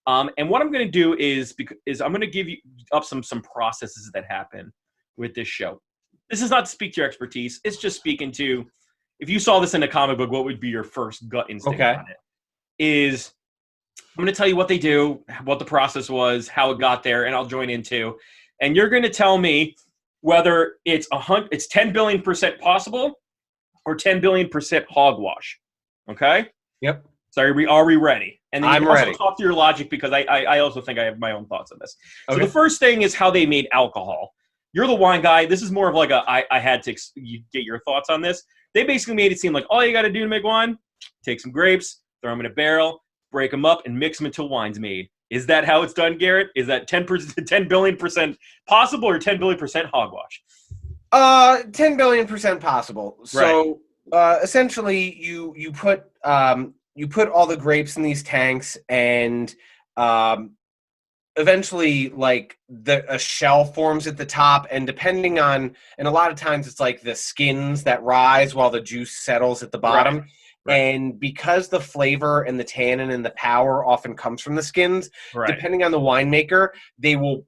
Speaker 1: And what I'm going to do is I'm going to give you up some processes that happen with this show. This is not to speak to your expertise. It's just speaking to, if you saw this in a comic book, what would be your first gut instinct on it? Is I'm going to tell you what they do, what the process was, how it got there, and I'll join in too. And you're going to tell me whether it's 10 billion% possible or 10 billion% hogwash. Okay?
Speaker 2: Yep.
Speaker 1: So are we ready? And then you
Speaker 2: I'm
Speaker 1: can also
Speaker 2: ready.
Speaker 1: talk to your logic because I also think I have my own thoughts on this.
Speaker 2: Okay.
Speaker 1: So the first thing is how they made alcohol. You're the wine guy. This is more of like I had to get your thoughts on this. They basically made it seem like all you got to do to make wine, take some grapes, throw them in a barrel, break them up, and mix them until wine's made. Is that how it's done, Garrett? Is that 10 billion% possible or 10 billion% hogwash?
Speaker 2: 10 billion% possible. So essentially, you put all the grapes in these tanks, and eventually, like a shell forms at the top, and depending on, and a lot of times it's like the skins that rise while the juice settles at the bottom.
Speaker 1: Right. Right.
Speaker 2: And because the flavor and the tannin and the power often comes from the skins, depending on the winemaker, they will.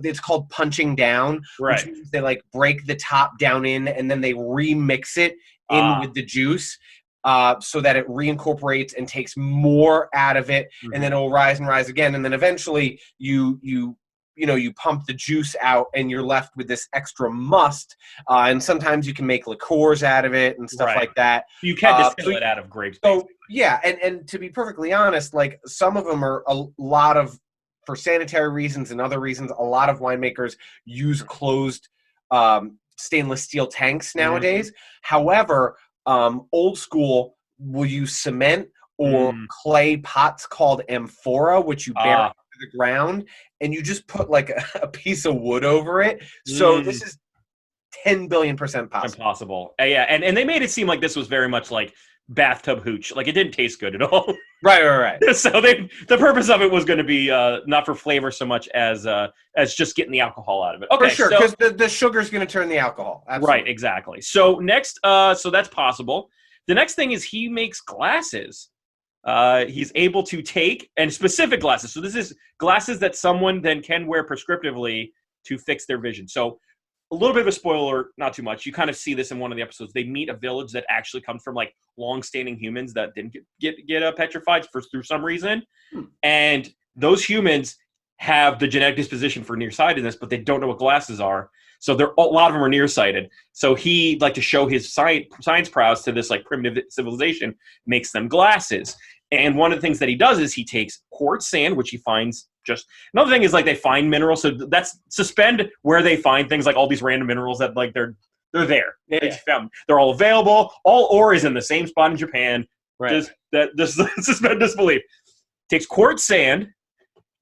Speaker 2: It's called punching down, which means they like break the top down in, and then they remix it in with the juice, so that it reincorporates and takes more out of it, and then it will rise and rise again, and then eventually you pump the juice out, and you're left with this extra must. And sometimes you can make liqueurs out of it and stuff like that.
Speaker 1: You can distill it out of grapes.
Speaker 2: So yeah, and to be perfectly honest, like some of them are a lot of, for sanitary reasons and other reasons, a lot of winemakers use closed stainless steel tanks nowadays. However, old school will use cement or clay pots called amphora, which you bury into the ground, and you just put like a piece of wood over it. So this is 10 billion% possible.
Speaker 1: Impossible. Yeah, and they made it seem like this was very much like bathtub hooch. Like it didn't taste good at all.
Speaker 2: Right.
Speaker 1: So the purpose of it was going to be not for flavor so much as just getting the alcohol out of it. Okay,
Speaker 2: for sure, because the sugar's going to turn the alcohol. Absolutely.
Speaker 1: Right, exactly. So next, so that's possible. The next thing is he makes glasses. He's able to take, and specific glasses. So this is glasses that someone then can wear prescriptively to fix their vision. So a little bit of a spoiler, not too much. You kind of see this in one of the episodes. They meet a village that actually comes from like long-standing humans that didn't get petrified through some reason, and those humans have the genetic disposition for nearsightedness, but they don't know what glasses are. So a lot of them are nearsighted. So he, like to show his science prowess to this like primitive civilization, makes them glasses. And one of the things that he does is he takes quartz sand, which he finds. Just another thing is like they find minerals. So that's suspend where they find things, like all these random minerals that like they're there.
Speaker 2: Yeah.
Speaker 1: They're all available. All ore is in the same spot in Japan.
Speaker 2: Right.
Speaker 1: Just suspend disbelief. Takes quartz sand,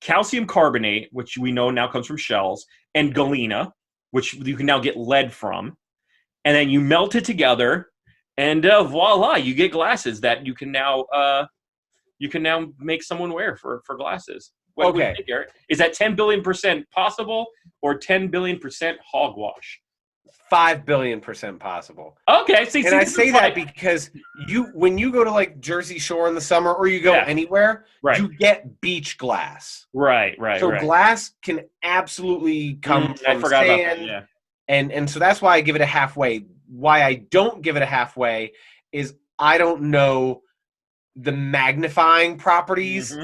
Speaker 1: calcium carbonate, which we know now comes from shells, and galena, which you can now get lead from, and then you melt it together, and voila, you get glasses that you can now make someone wear for glasses. What do you think, Garrett? Is that 10 billion% possible or 10 billion% hogwash?
Speaker 2: 5 billion% possible.
Speaker 1: Okay,
Speaker 2: and I say that because when you go to like Jersey Shore in the summer, or you go anywhere, you get beach glass.
Speaker 1: Right.
Speaker 2: So glass can absolutely come from
Speaker 1: I forgot
Speaker 2: sand,
Speaker 1: about that, yeah.
Speaker 2: And so that's why I give it a halfway. Why I don't give it a halfway is I don't know the magnifying properties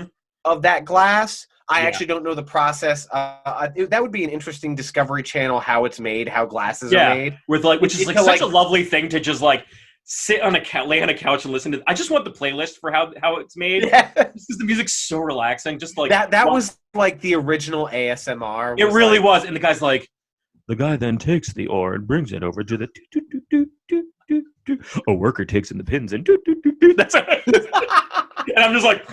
Speaker 2: of that glass. I actually don't know the process. That would be an interesting Discovery Channel, how it's made, how glasses are made.
Speaker 1: Which is like such a lovely thing to just like sit on lay on a couch and listen to. I just want the playlist for how it's made. Yeah. Because the music's so relaxing. Just like
Speaker 2: that was like the original ASMR.
Speaker 1: It really was. And the guy's like, the guy then takes the ore and brings it over to the A worker takes in the pins and do, do, do, do. That's and I'm just like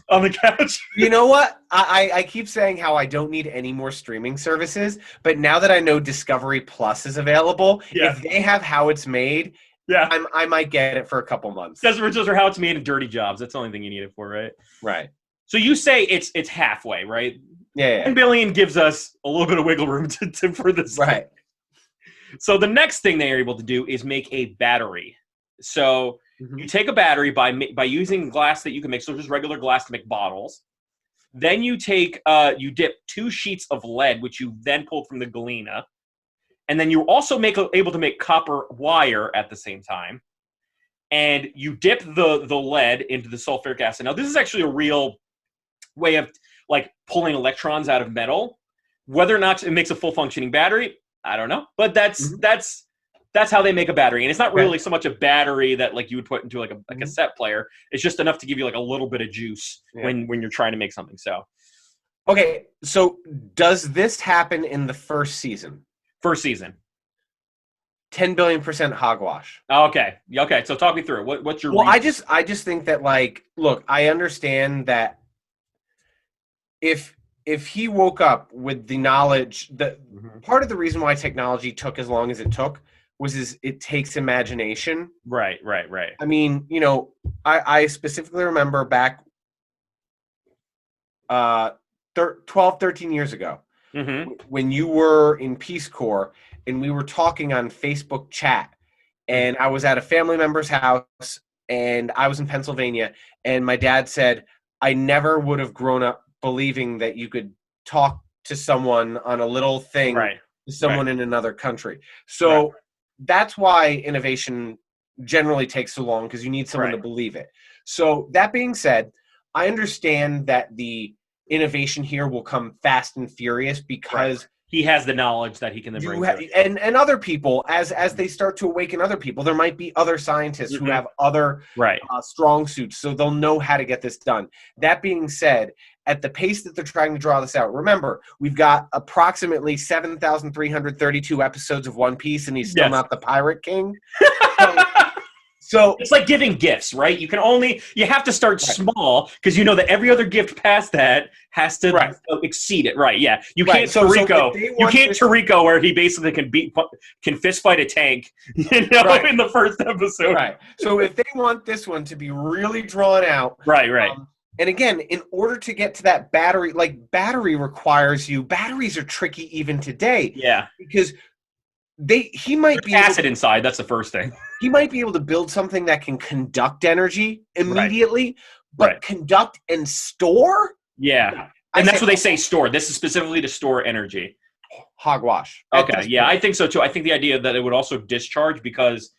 Speaker 1: on the couch.
Speaker 2: You know what? I keep saying how I don't need any more streaming services, but now that I know Discovery Plus is available, if they have How It's Made, I might get it for a couple months.
Speaker 1: Just for How It's Made and Dirty Jobs. That's the only thing you need it for, right?
Speaker 2: Right.
Speaker 1: So you say it's halfway, right?
Speaker 2: Yeah.
Speaker 1: 10 billion gives us a little bit of wiggle room for this.
Speaker 2: Right.
Speaker 1: So the next thing they are able to do is make a battery. So you take a battery by using glass that you can make, so just regular glass to make bottles. Then you take you dip 2 sheets of lead, which you then pulled from the galena, and then you also able to make copper wire at the same time. And you dip the lead into the sulfuric acid. Now this is actually a real way of like pulling electrons out of metal. Whether or not it makes a full functioning battery, I don't know, but that's how they make a battery. And it's not really so much a battery that like you would put into like a cassette player. It's just enough to give you like a little bit of juice when you're trying to make something. So,
Speaker 2: okay. So does this happen in the first season?
Speaker 1: First season.
Speaker 2: 10 billion% hogwash.
Speaker 1: Okay. So talk me through it. What's your reason?
Speaker 2: I just think that like, look, I understand that if he woke up with the knowledge that part of the reason why technology took as long as it took was it takes imagination.
Speaker 1: Right.
Speaker 2: I mean, you know, I specifically remember back 12, 13 years ago when you were in Peace Corps and we were talking on Facebook chat and I was at a family member's house and I was in Pennsylvania and my dad said, I never would have grown up believing that you could talk to someone on a little thing to someone in another country. So that's why innovation generally takes so long, because you need someone to believe it. So that being said, I understand that the innovation here will come fast and furious because
Speaker 1: he has the knowledge that he can then bring
Speaker 2: and other people as they start to awaken other people. There might be other scientists who have other strong suits, so they'll know how to get this done. That being said, at the pace that they're trying to draw this out, remember, we've got approximately 7,332 episodes of One Piece, and he's still not the Pirate King. So
Speaker 1: it's like giving gifts, right? You have to start small because you know that every other gift past that has to exceed it, right? Yeah, you can't Toriko. You can't Toriko where he basically can fist fight a tank, in the first episode. Right.
Speaker 2: So if they want this one to be really drawn out, and again, in order to get to that battery, batteries are tricky even today.
Speaker 1: Yeah,
Speaker 2: because he might be
Speaker 1: acid inside. That's the first thing.
Speaker 2: He might be able to build something that can conduct energy immediately, but conduct and store?
Speaker 1: Yeah. And that's what they say, store. This is specifically to store energy.
Speaker 2: Hogwash.
Speaker 1: Okay, yeah, I think so too. I think the idea that it would also discharge because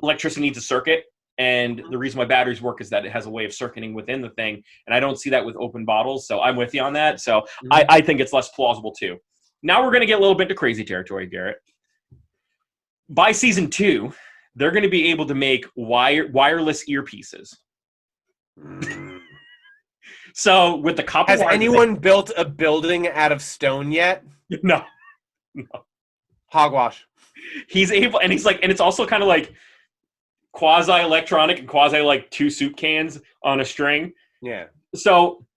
Speaker 1: electricity needs a circuit, and the reason why batteries work is that it has a way of circuiting within the thing, and I don't see that with open bottles, so I'm with you on that. So I think it's less plausible too. Now we're going to get a little bit into crazy territory, Garrett. By season 2, they're going to be able to make wireless earpieces. So with the copper,
Speaker 2: has anyone built a building out of stone yet?
Speaker 1: No.
Speaker 2: Hogwash.
Speaker 1: He's able, and it's also kind of like quasi-electronic and quasi like 2 soup cans on a string.
Speaker 2: Yeah.
Speaker 1: So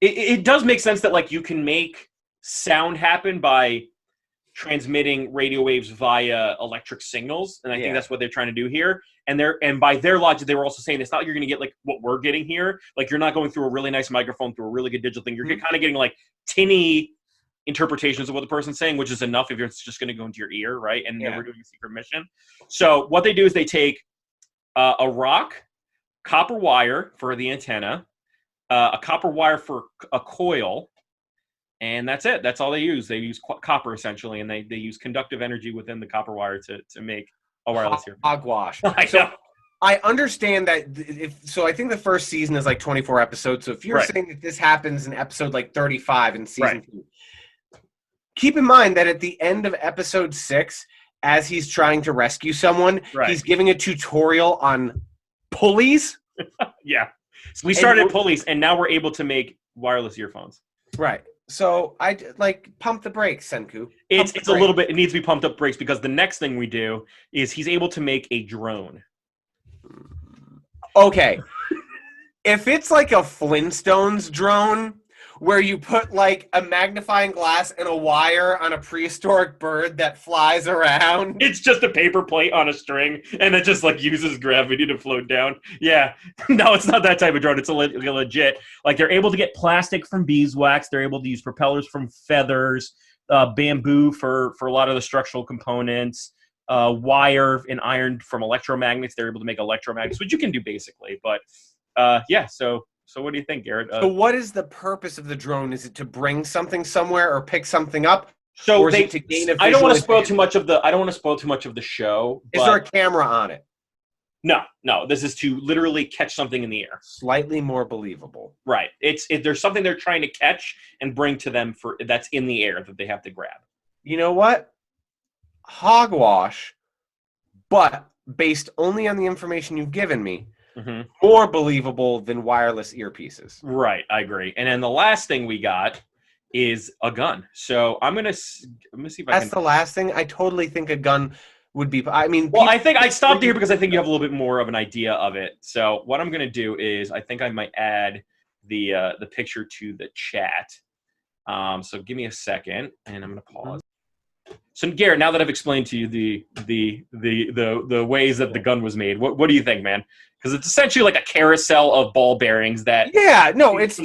Speaker 1: it does make sense that like you can make sound happen by transmitting radio waves via electric signals, and I think that's what they're trying to do here. And by their logic, they were also saying it's not like you're going to get like what we're getting here. Like you're not going through a really nice microphone through a really good digital thing. You're kind of getting like tinny interpretations of what the person's saying, which is enough if it's just going to go into your ear, right? And we're doing a secret mission. So what they do is they take a rock, copper wire for the antenna, a copper wire for a coil, and that's it. That's all they use. They use copper, essentially, and they use conductive energy within the copper wire to make a wireless earphone.
Speaker 2: Hogwash. So I understand that I think the first season is like 24 episodes. So if you're saying that this happens in episode like 35 in season 2, keep in mind that at the end of episode 6, as he's trying to rescue someone, he's giving a tutorial on pulleys.
Speaker 1: Yeah. So we started pulleys, and now we're able to make wireless earphones.
Speaker 2: Right. So like pump the brakes, Senku.
Speaker 1: It's a little bit. It needs to be pumped up brakes because the next thing we do is he's able to make a drone.
Speaker 2: Okay. If it's like a Flintstones drone where you put like a magnifying glass and a wire on a prehistoric bird that flies around.
Speaker 1: It's just a paper plate on a string, and it just like uses gravity to float down. Yeah, no, it's not that type of drone. It's a legit. Like they're able to get plastic from beeswax. They're able to use propellers from feathers, bamboo for a lot of the structural components, wire and iron from electromagnets. They're able to make electromagnets, which you can do basically. But yeah, so what do you think, Garrett?
Speaker 2: So what is the purpose of the drone? Is it to bring something somewhere or pick something up?
Speaker 1: So
Speaker 2: or is it to gain a
Speaker 1: I don't want to spoil
Speaker 2: advantage?
Speaker 1: too much of the. I don't want to spoil too much of the show.
Speaker 2: Is there a camera on it?
Speaker 1: No. This is to literally catch something in the air.
Speaker 2: Slightly more believable.
Speaker 1: Right. There's something they're trying to catch and bring to them that's in the air that they have to grab.
Speaker 2: You know what? Hogwash, but based only on the information you've given me, more believable than wireless earpieces.
Speaker 1: Right. I agree. And then the last thing we got is a gun. So I'm gonna see if I can.
Speaker 2: That's the last thing. I totally think a gun would be. I mean,
Speaker 1: well, I think I stopped here because I think you have a little bit more of an idea of it. So what I'm gonna do is I think I might add the picture to the chat. So give me a second, and I'm gonna pause. So Garrett, now that I've explained to you the ways that the gun was made, what do you think, man? Because it's essentially like a carousel of ball bearings that.
Speaker 2: Yeah, no, it's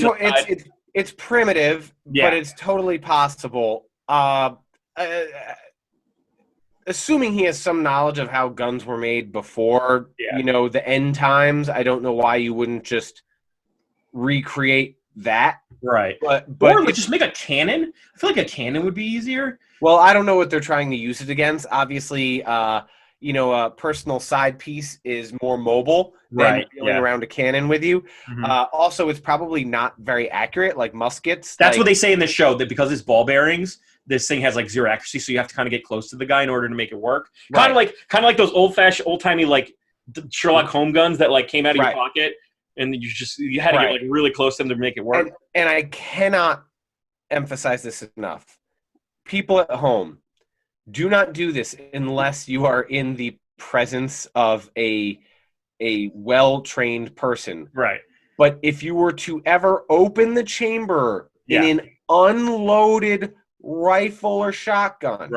Speaker 2: primitive,
Speaker 1: yeah.
Speaker 2: But it's totally possible. Assuming he has some knowledge of how guns were made before, the end times, I don't know why you wouldn't just recreate that.
Speaker 1: Right.
Speaker 2: But
Speaker 1: or just make a cannon. I feel like a cannon would be easier.
Speaker 2: Well, I don't know what they're trying to use it against. Obviously, a personal side piece is more mobile than dealing around a cannon with you. Also, it's probably not very accurate, like muskets.
Speaker 1: That's what they say in the show, that because it's ball bearings, this thing has like zero accuracy, so you have to kind of get close to the guy in order to make it work. Kind of like those old-timey like Sherlock Holmes guns that like came out of your pocket, and you had to get like really close to them to make it work.
Speaker 2: And I cannot emphasize this enough. People at home, do not do this unless you are in the presence of a well-trained person.
Speaker 1: Right.
Speaker 2: But if you were to ever open the chamber in an unloaded rifle or shotgun,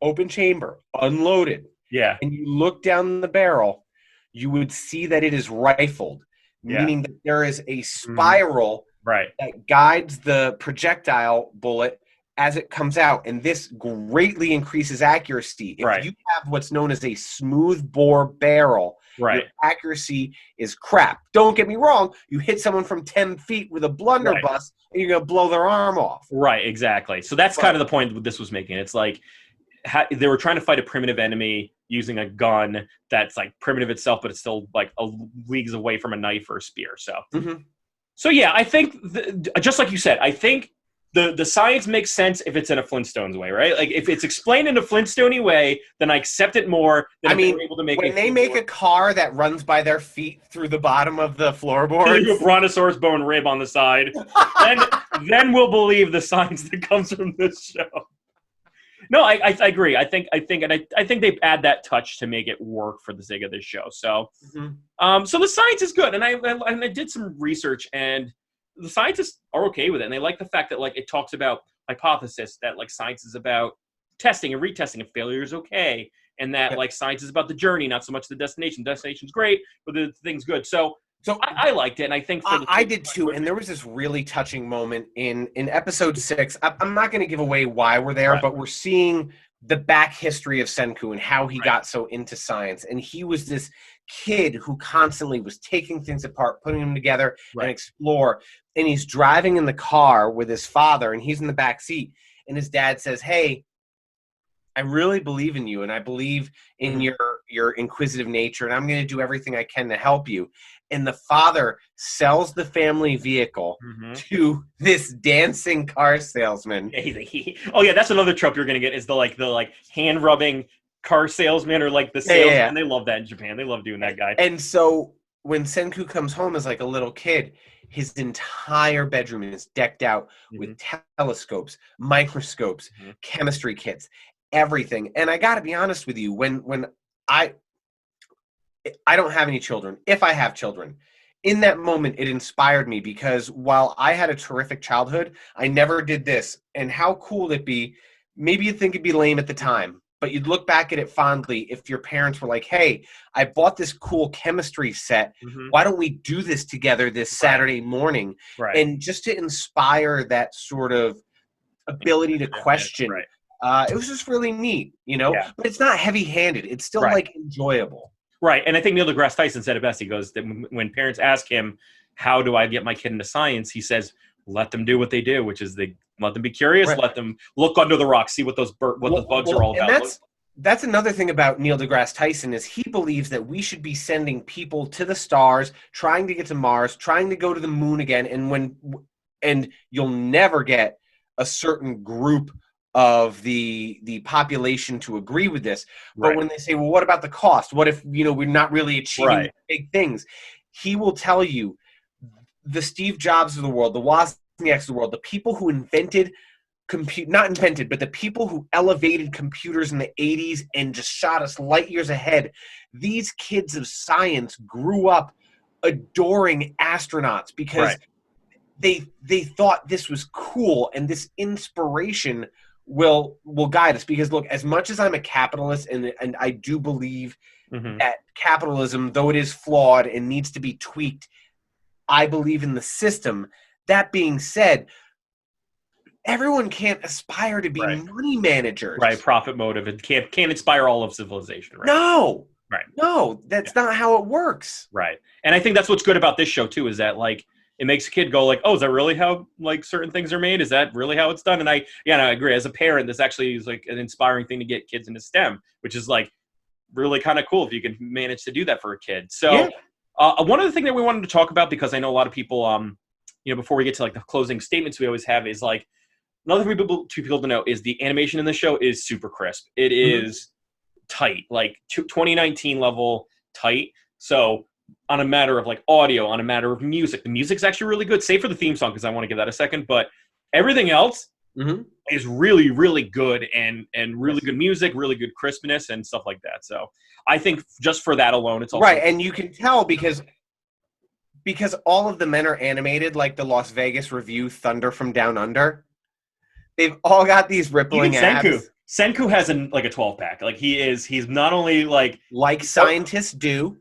Speaker 2: open chamber, unloaded, and you look down the barrel, you would see that it is rifled, meaning that there is a spiral that guides the projectile bullet as it comes out, and this greatly increases accuracy. If you have what's known as a smooth bore barrel, your accuracy is crap. Don't get me wrong, you hit someone from 10 feet with a blunderbuss, and you're going to blow their arm off. Right,
Speaker 1: exactly. So that's kind of the point that this was making. It's like they were trying to fight a primitive enemy using a gun that's like primitive itself, but it's still like leagues away from a knife or a spear. So, so yeah, I think, just like you said, I think the science makes sense if it's in a Flintstones way, right? Like if it's explained in a Flintstone way, then I accept it more than if they're able to make
Speaker 2: when they make a car that runs by their feet through the bottom of the floorboards,
Speaker 1: a brontosaurus bone rib on the side, then we'll believe the science that comes from this show. No, I agree. I think they add that touch to make it work for the sake of this show. So, so the science is good, and I did some research, and the scientists are okay with it, and they like the fact that like it talks about hypothesis, that like science is about testing and retesting, and failure is okay, and that like science is about the journey, not so much the destination. Destination's great, but the thing's good. So I liked it, and I think
Speaker 2: I did too. And there was this really touching moment in episode 6. I'm not going to give away why we're there, but we're seeing the back history of Senku and how he got so into science. And he was this kid who constantly was taking things apart, putting them together and explore. And he's driving in the car with his father, and he's in the back seat. And his dad says, "Hey, I really believe in you, and I believe in your inquisitive nature, and I'm going to do everything I can to help you." And the father sells the family vehicle to this dancing car salesman.
Speaker 1: Oh yeah, that's another trope you're going to get, is the hand rubbing car salesman, or like the salesman. They love that in Japan. They love doing that guy.
Speaker 2: And so when Senku comes home as like a little kid, his entire bedroom is decked out with telescopes, microscopes, chemistry kits, everything. And I got to be honest with you, when I don't have any children, if I have children, in that moment it inspired me, because while I had a terrific childhood, I never did this. And how cool would it be? Maybe you'd think it'd be lame at the time, but you'd look back at it fondly if your parents were like, hey, I bought this cool chemistry set. Why don't we do this together this Saturday morning? And just to inspire that sort of ability to question. It was just really neat, you know? But it's not heavy-handed. It's still, like, enjoyable.
Speaker 1: Right, and I think Neil deGrasse Tyson said it best. He goes, that when parents ask him, how do I get my kid into science? He says, let them do what they do, which is they let them be curious, let them look under the rock, see what those bugs are all about.
Speaker 2: That's another thing about Neil deGrasse Tyson, is he believes that we should be sending people to the stars, trying to get to Mars, trying to go to the moon again, and you'll never get a certain group of the population to agree with this. But when they say, well, what about the cost? What if, you know, we're not really achieving big things? He will tell you, the Steve Jobs of the world, the Wozniaks of the world, the people who invented but the people who elevated computers in the 80s and just shot us light years ahead, these kids of science grew up adoring astronauts because they thought this was cool, and this inspiration will guide us. Because look, as much as I'm a capitalist and I do believe that capitalism, though it is flawed and needs to be tweaked, I believe in the system. That being said, everyone can't aspire to be money managers.
Speaker 1: Profit motive. It can't inspire all of civilization.
Speaker 2: No. No, that's not how it works.
Speaker 1: And I think that's what's good about this show too, is that like it makes a kid go like, oh, is that really how like certain things are made? Is that really how it's done? And I agree. As a parent, this actually is like an inspiring thing to get kids into STEM, which is like really kind of cool if you can manage to do that for a kid. So one other thing that we wanted to talk about, because I know a lot of people, you know, before we get to like the closing statements we always have, is like another thing to people to know is the animation in the show is super crisp. It is tight, like 2019 level tight. So on a matter of like audio, on a matter of music, the music's actually really good, save for the theme song, because I want to give that a second. But everything else is really, really good, and really good music, really good crispness and stuff like that. So I think just for that alone, it's also
Speaker 2: and you can tell because all of the men are animated like the Las Vegas Review Thunder from Down Under. They've all got these rippling abs.
Speaker 1: Senku has like a 12-pack. Like he's not only like
Speaker 2: scientists do.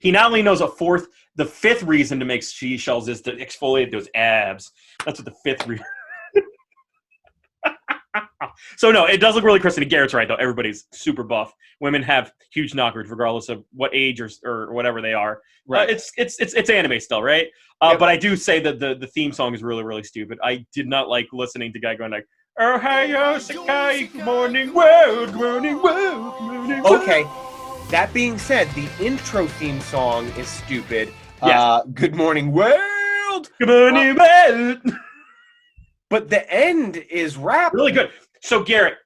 Speaker 1: He not only knows the fifth reason to make seashells is to exfoliate those abs. That's what the fifth reason. So no, it does look really crisp. And Garrett's right though. Everybody's super buff. Women have huge knockers regardless of what age or whatever they are. It's anime still, right? But I do say that the theme song is really, really stupid. I did not like listening to guy going like, Ohio, Sakai, good morning world, morning world, morning world.
Speaker 2: Okay. That being said, the intro theme song is stupid. Good morning world.
Speaker 1: Good morning world.
Speaker 2: But the end is rap.
Speaker 1: Really good. So Garrett,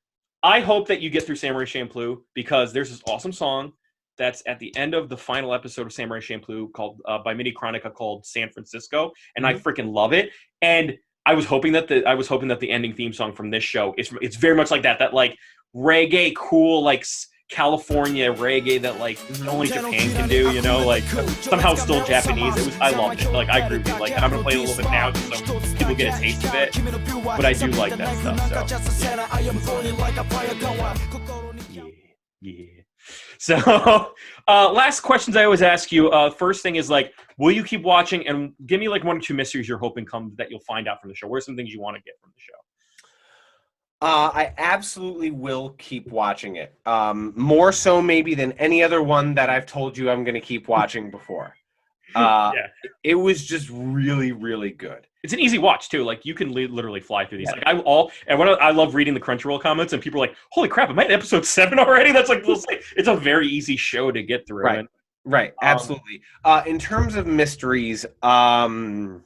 Speaker 1: I hope that you get through Samurai Champloo, because there's this awesome song that's at the end of the final episode of Samurai Champloo called by Mini Chronica called San Francisco, and I freaking love it. And I was hoping that the ending theme song from this show it's very much like that like reggae cool like California reggae that like only Japan can do, you know, like somehow it's still Japanese. I loved it. Like I agree with you. Like, and I'm gonna play it a little bit now just so people get a taste of it. But I do like that stuff. So yeah. So last questions I always ask you. First thing is like, will you keep watching? And give me like 1 or 2 mysteries you're hoping that you'll find out from the show. What are some things you want to get from the show?
Speaker 2: I absolutely will keep watching it. More so maybe than any other one that I've told you I'm going to keep watching before. It was just really, really good.
Speaker 1: It's an easy watch too. Like you can literally fly through these. Like I love reading the Crunchyroll comments, and people are like, "Holy crap! Am I at episode 7 already?" That's like, it's a very easy show to get through.
Speaker 2: Right. Absolutely. In terms of mysteries, of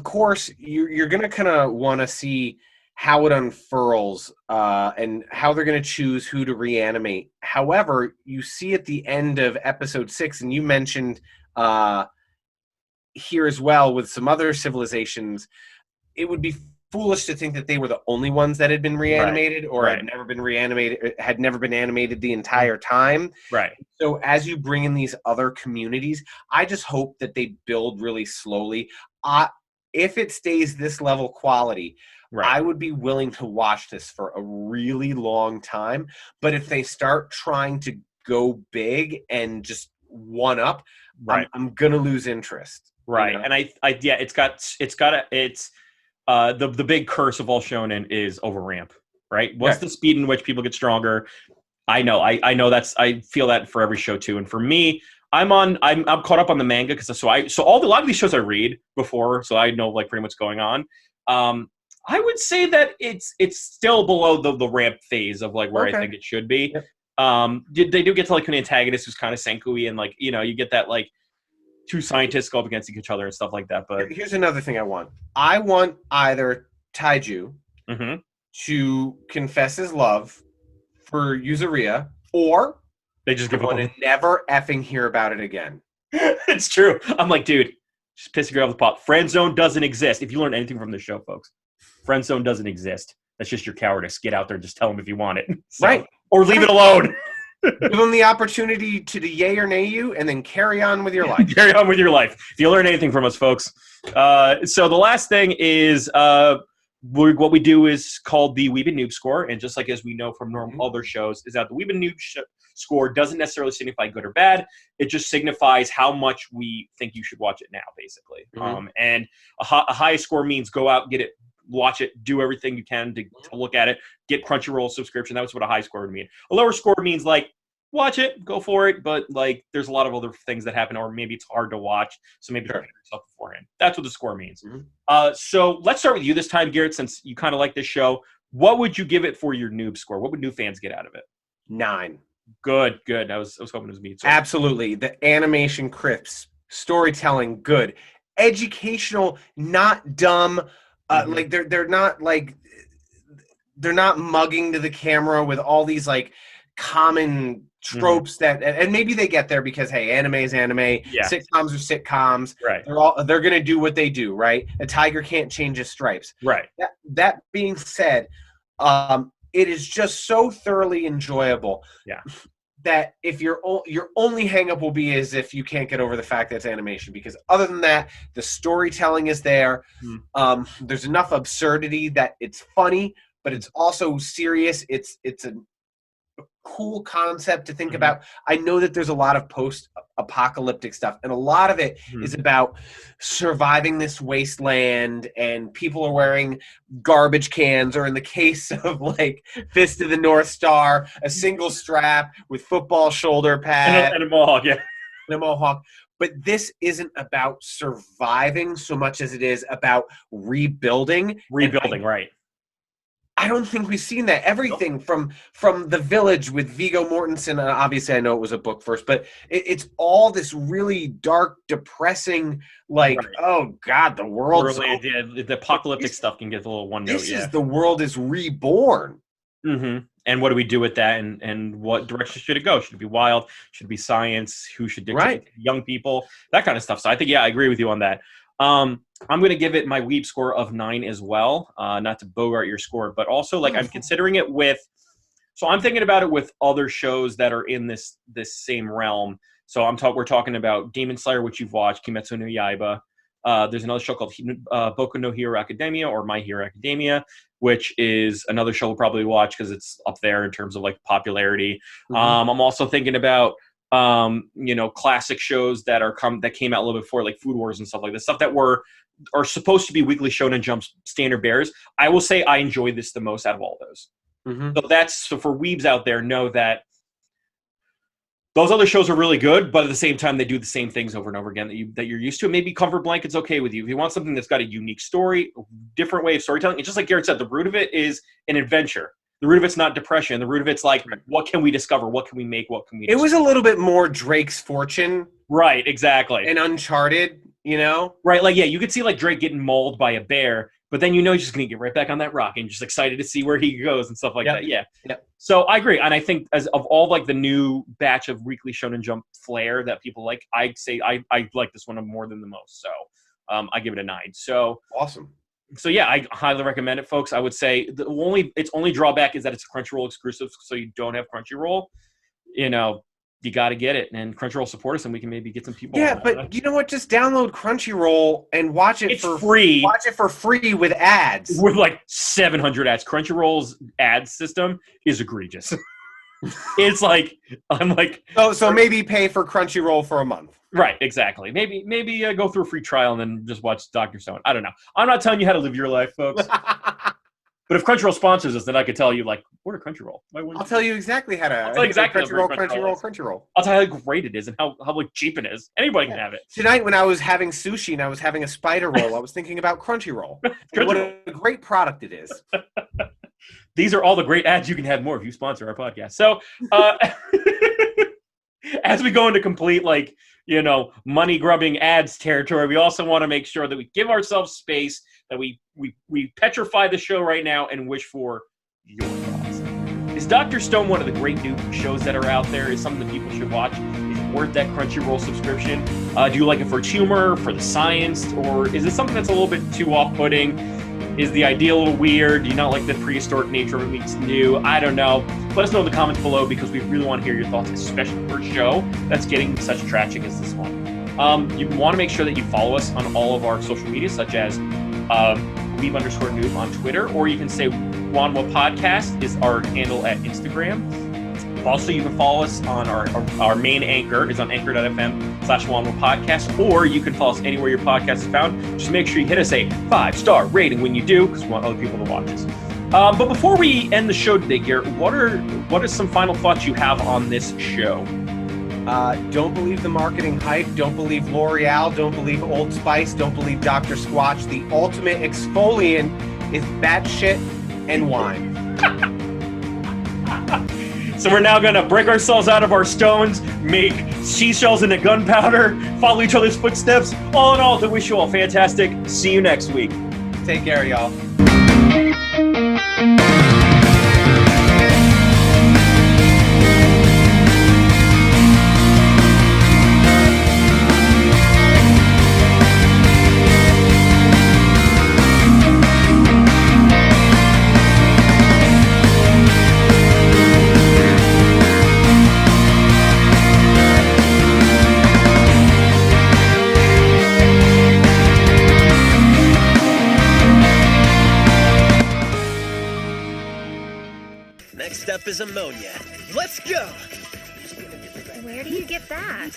Speaker 2: course, you're going to kind of want to see how it unfurls, and how they're going to choose who to reanimate. However, you see at the end of episode 6, and you mentioned here as well with some other civilizations, it would be foolish to think that they were the only ones that had been reanimated or had never been reanimated, had never been animated the entire time.
Speaker 1: Right.
Speaker 2: So as you bring in these other communities, I just hope that they build really slowly. If it stays this level quality, I would be willing to watch this for a really long time. But if they start trying to go big and just one up, I'm gonna lose interest.
Speaker 1: Right. You know? And the big curse of all shonen is overramp, right? What's the speed in which people get stronger? I know I feel that for every show too. And for me, I'm caught up on the manga because a lot of these shows I read before, so I know like pretty much what's going on. I would say that it's still below the ramp phase of like where I think it should be. Yep. They do get to like an antagonist who's kind of Senku-y, and like, you know, you get that like two scientists go up against each other and stuff like that. But
Speaker 2: here's another thing I want. I want either Taiju to confess his love for Yuzuriya, or
Speaker 1: they just give up
Speaker 2: and never effing hear about it again.
Speaker 1: It's true. I'm like, dude, just pissing you off the pot. Friend zone doesn't exist. If you learn anything from the show, folks, friend zone doesn't exist. That's just your cowardice. Get out there and just tell them if you want it.
Speaker 2: Right.
Speaker 1: Or leave it alone.
Speaker 2: Give them the opportunity to yay or nay you, and then carry on with your life.
Speaker 1: Carry on with your life. If you learn anything from us, folks. So the last thing is what we do is called the Weeb and Noob score. And just like as we know from normal other shows, is that the Weeb and Noob score doesn't necessarily signify good or bad. It just signifies how much we think you should watch it now, basically. And a high score means go out, get it, watch it, do everything you can to look at it, get Crunchyroll subscription. That's what a high score would mean. A lower score means like, watch it, go for it, but like there's a lot of other things that happen, or maybe it's hard to watch, so maybe prepare yourself beforehand. That's what the score means. So let's start with you this time, Garrett, since you kind of like this show. What would you give it for your Noob score? What would new fans get out of it?
Speaker 2: 9.
Speaker 1: Good. I was hoping it was me.
Speaker 2: So. Absolutely. The animation crisp, storytelling good, educational, not dumb. Like they're not mugging to the camera with all these like common tropes that, and maybe they get there because hey, anime is anime, sitcoms are sitcoms,
Speaker 1: right?
Speaker 2: They're gonna do what they do, right? A tiger can't change his stripes,
Speaker 1: right?
Speaker 2: That being said, it is just so thoroughly enjoyable, that if your only hang-up will be is if you can't get over the fact that it's animation, because other than that, the storytelling is there. There's enough absurdity that it's funny, but it's also serious. It's a cool concept to think about. I know that there's a lot of post-apocalyptic stuff, and a lot of it is about surviving this wasteland, and people are wearing garbage cans, or in the case of like Fist of the North Star, a single strap with football shoulder pad
Speaker 1: and a mohawk,
Speaker 2: and a mohawk. But this isn't about surviving so much as it is about rebuilding,
Speaker 1: right?
Speaker 2: I don't think we've seen that. Everything from The Village with Viggo Mortensen. Obviously, I know it was a book first, but it's all this really dark, depressing, like, oh God, the world.
Speaker 1: The apocalyptic stuff can get a little one note.
Speaker 2: This is the world is reborn.
Speaker 1: And what do we do with that? And what direction should it go? Should it be wild? Should it be science? Who should dictate? Young people? That kind of stuff. So I think, I agree with you on that. I'm going to give it my Weeb score of 9 as well. Not to bogart your score, but also like I'm considering it with. So I'm thinking about it with other shows that are in this same realm. So we're talking about Demon Slayer, which you've watched, Kimetsu no Yaiba. There's another show called Boku no Hero Academia, or My Hero Academia, which is another show we'll probably watch because it's up there in terms of like popularity. I'm also thinking about classic shows that came out a little bit before, like Food Wars and stuff like this, stuff that are supposed to be Weekly Shounen Jump's standard bearers. I will say I enjoy this the most out of all those. So for weebs out there, know that those other shows are really good, but at the same time, they do the same things over and over again that you're used to. Maybe Comfort Blanket's okay with you. If you want something that's got a unique story, different way of storytelling, it's just like Garrett said, the root of it is an adventure. The root of it's not depression. The root of it's like, what can we discover? What can we make? What can we discover?
Speaker 2: It was a little bit more Drake's Fortune.
Speaker 1: Right, exactly.
Speaker 2: And Uncharted,
Speaker 1: Right, like, you could see like Drake getting mauled by a bear, but then he's just going to get right back on that rock and just excited to see where he goes and stuff like that. Yeah.
Speaker 2: Yep.
Speaker 1: So I agree. And I think as of all like the new batch of Weekly Shounen Jump flair that people like, I'd say I like this one more than the most. So I give it a 9. So
Speaker 2: awesome.
Speaker 1: So yeah, I highly recommend it, folks. I would say its only drawback is that it's a Crunchyroll exclusive, so you don't have Crunchyroll. You got to get it, and Crunchyroll support us, and we can maybe get some people.
Speaker 2: Yeah, but you know what? Just download Crunchyroll and watch it for
Speaker 1: free.
Speaker 2: Watch it for free with ads.
Speaker 1: With like 700 ads. Crunchyroll's ad system is egregious. It's like I'm like.
Speaker 2: So maybe pay for Crunchyroll for a month.
Speaker 1: Right, exactly. Maybe go through a free trial and then just watch Dr. Stone. I don't know. I'm not telling you how to live your life, folks. But if Crunchyroll sponsors us, then I could tell you, like, order Crunchyroll.
Speaker 2: I'll tell you exactly how to.
Speaker 1: I'll tell you exactly
Speaker 2: Crunchyroll.
Speaker 1: I'll tell you how great it is and how like cheap it is. Anybody can have it.
Speaker 2: Tonight, when I was having sushi and I was having a spider roll, I was thinking about Crunchyroll. What a great product it is.
Speaker 1: These are all the great ads you can have more if you sponsor our podcast. So, as we go into complete, like, money grubbing ads territory, we also want to make sure that we give ourselves space, that we petrify the show right now and wish for your thoughts. Is Dr. Stone one of the great new shows that are out there? Is something that people should watch? Is it worth that Crunchyroll subscription? Do you like it for its humor, for the science, or is it something that's a little bit too off-putting? Is the idea a little weird? Do you not like the prehistoric nature of it meets new? I don't know. Let us know in the comments below, because we really want to hear your thoughts, especially for a show that's getting such traction as this one. You want to make sure that you follow us on all of our social media, such as Weeb_Noob on Twitter, or you can say Wanwa Podcast is our handle at Instagram. Also, you can follow us on our main anchor is on anchor.fm/Wanwa Podcast, or you can follow us anywhere your podcast is found. Just make sure you hit us a 5-star rating when you do, because we want other people to watch us. But before we end the show today, Garrett, what are some final thoughts you have on this show?
Speaker 2: Don't believe the marketing hype. Don't believe L'Oreal. Don't believe Old Spice. Don't believe Dr. Squatch. The ultimate exfoliant is batshit and wine.
Speaker 1: So we're now going to break ourselves out of our stones, make seashells into gunpowder, follow each other's footsteps. All in all, to wish you all fantastic. See you next week.
Speaker 2: Take care, y'all.
Speaker 3: Next up is ammonia. Let's go!
Speaker 4: Where do you get that?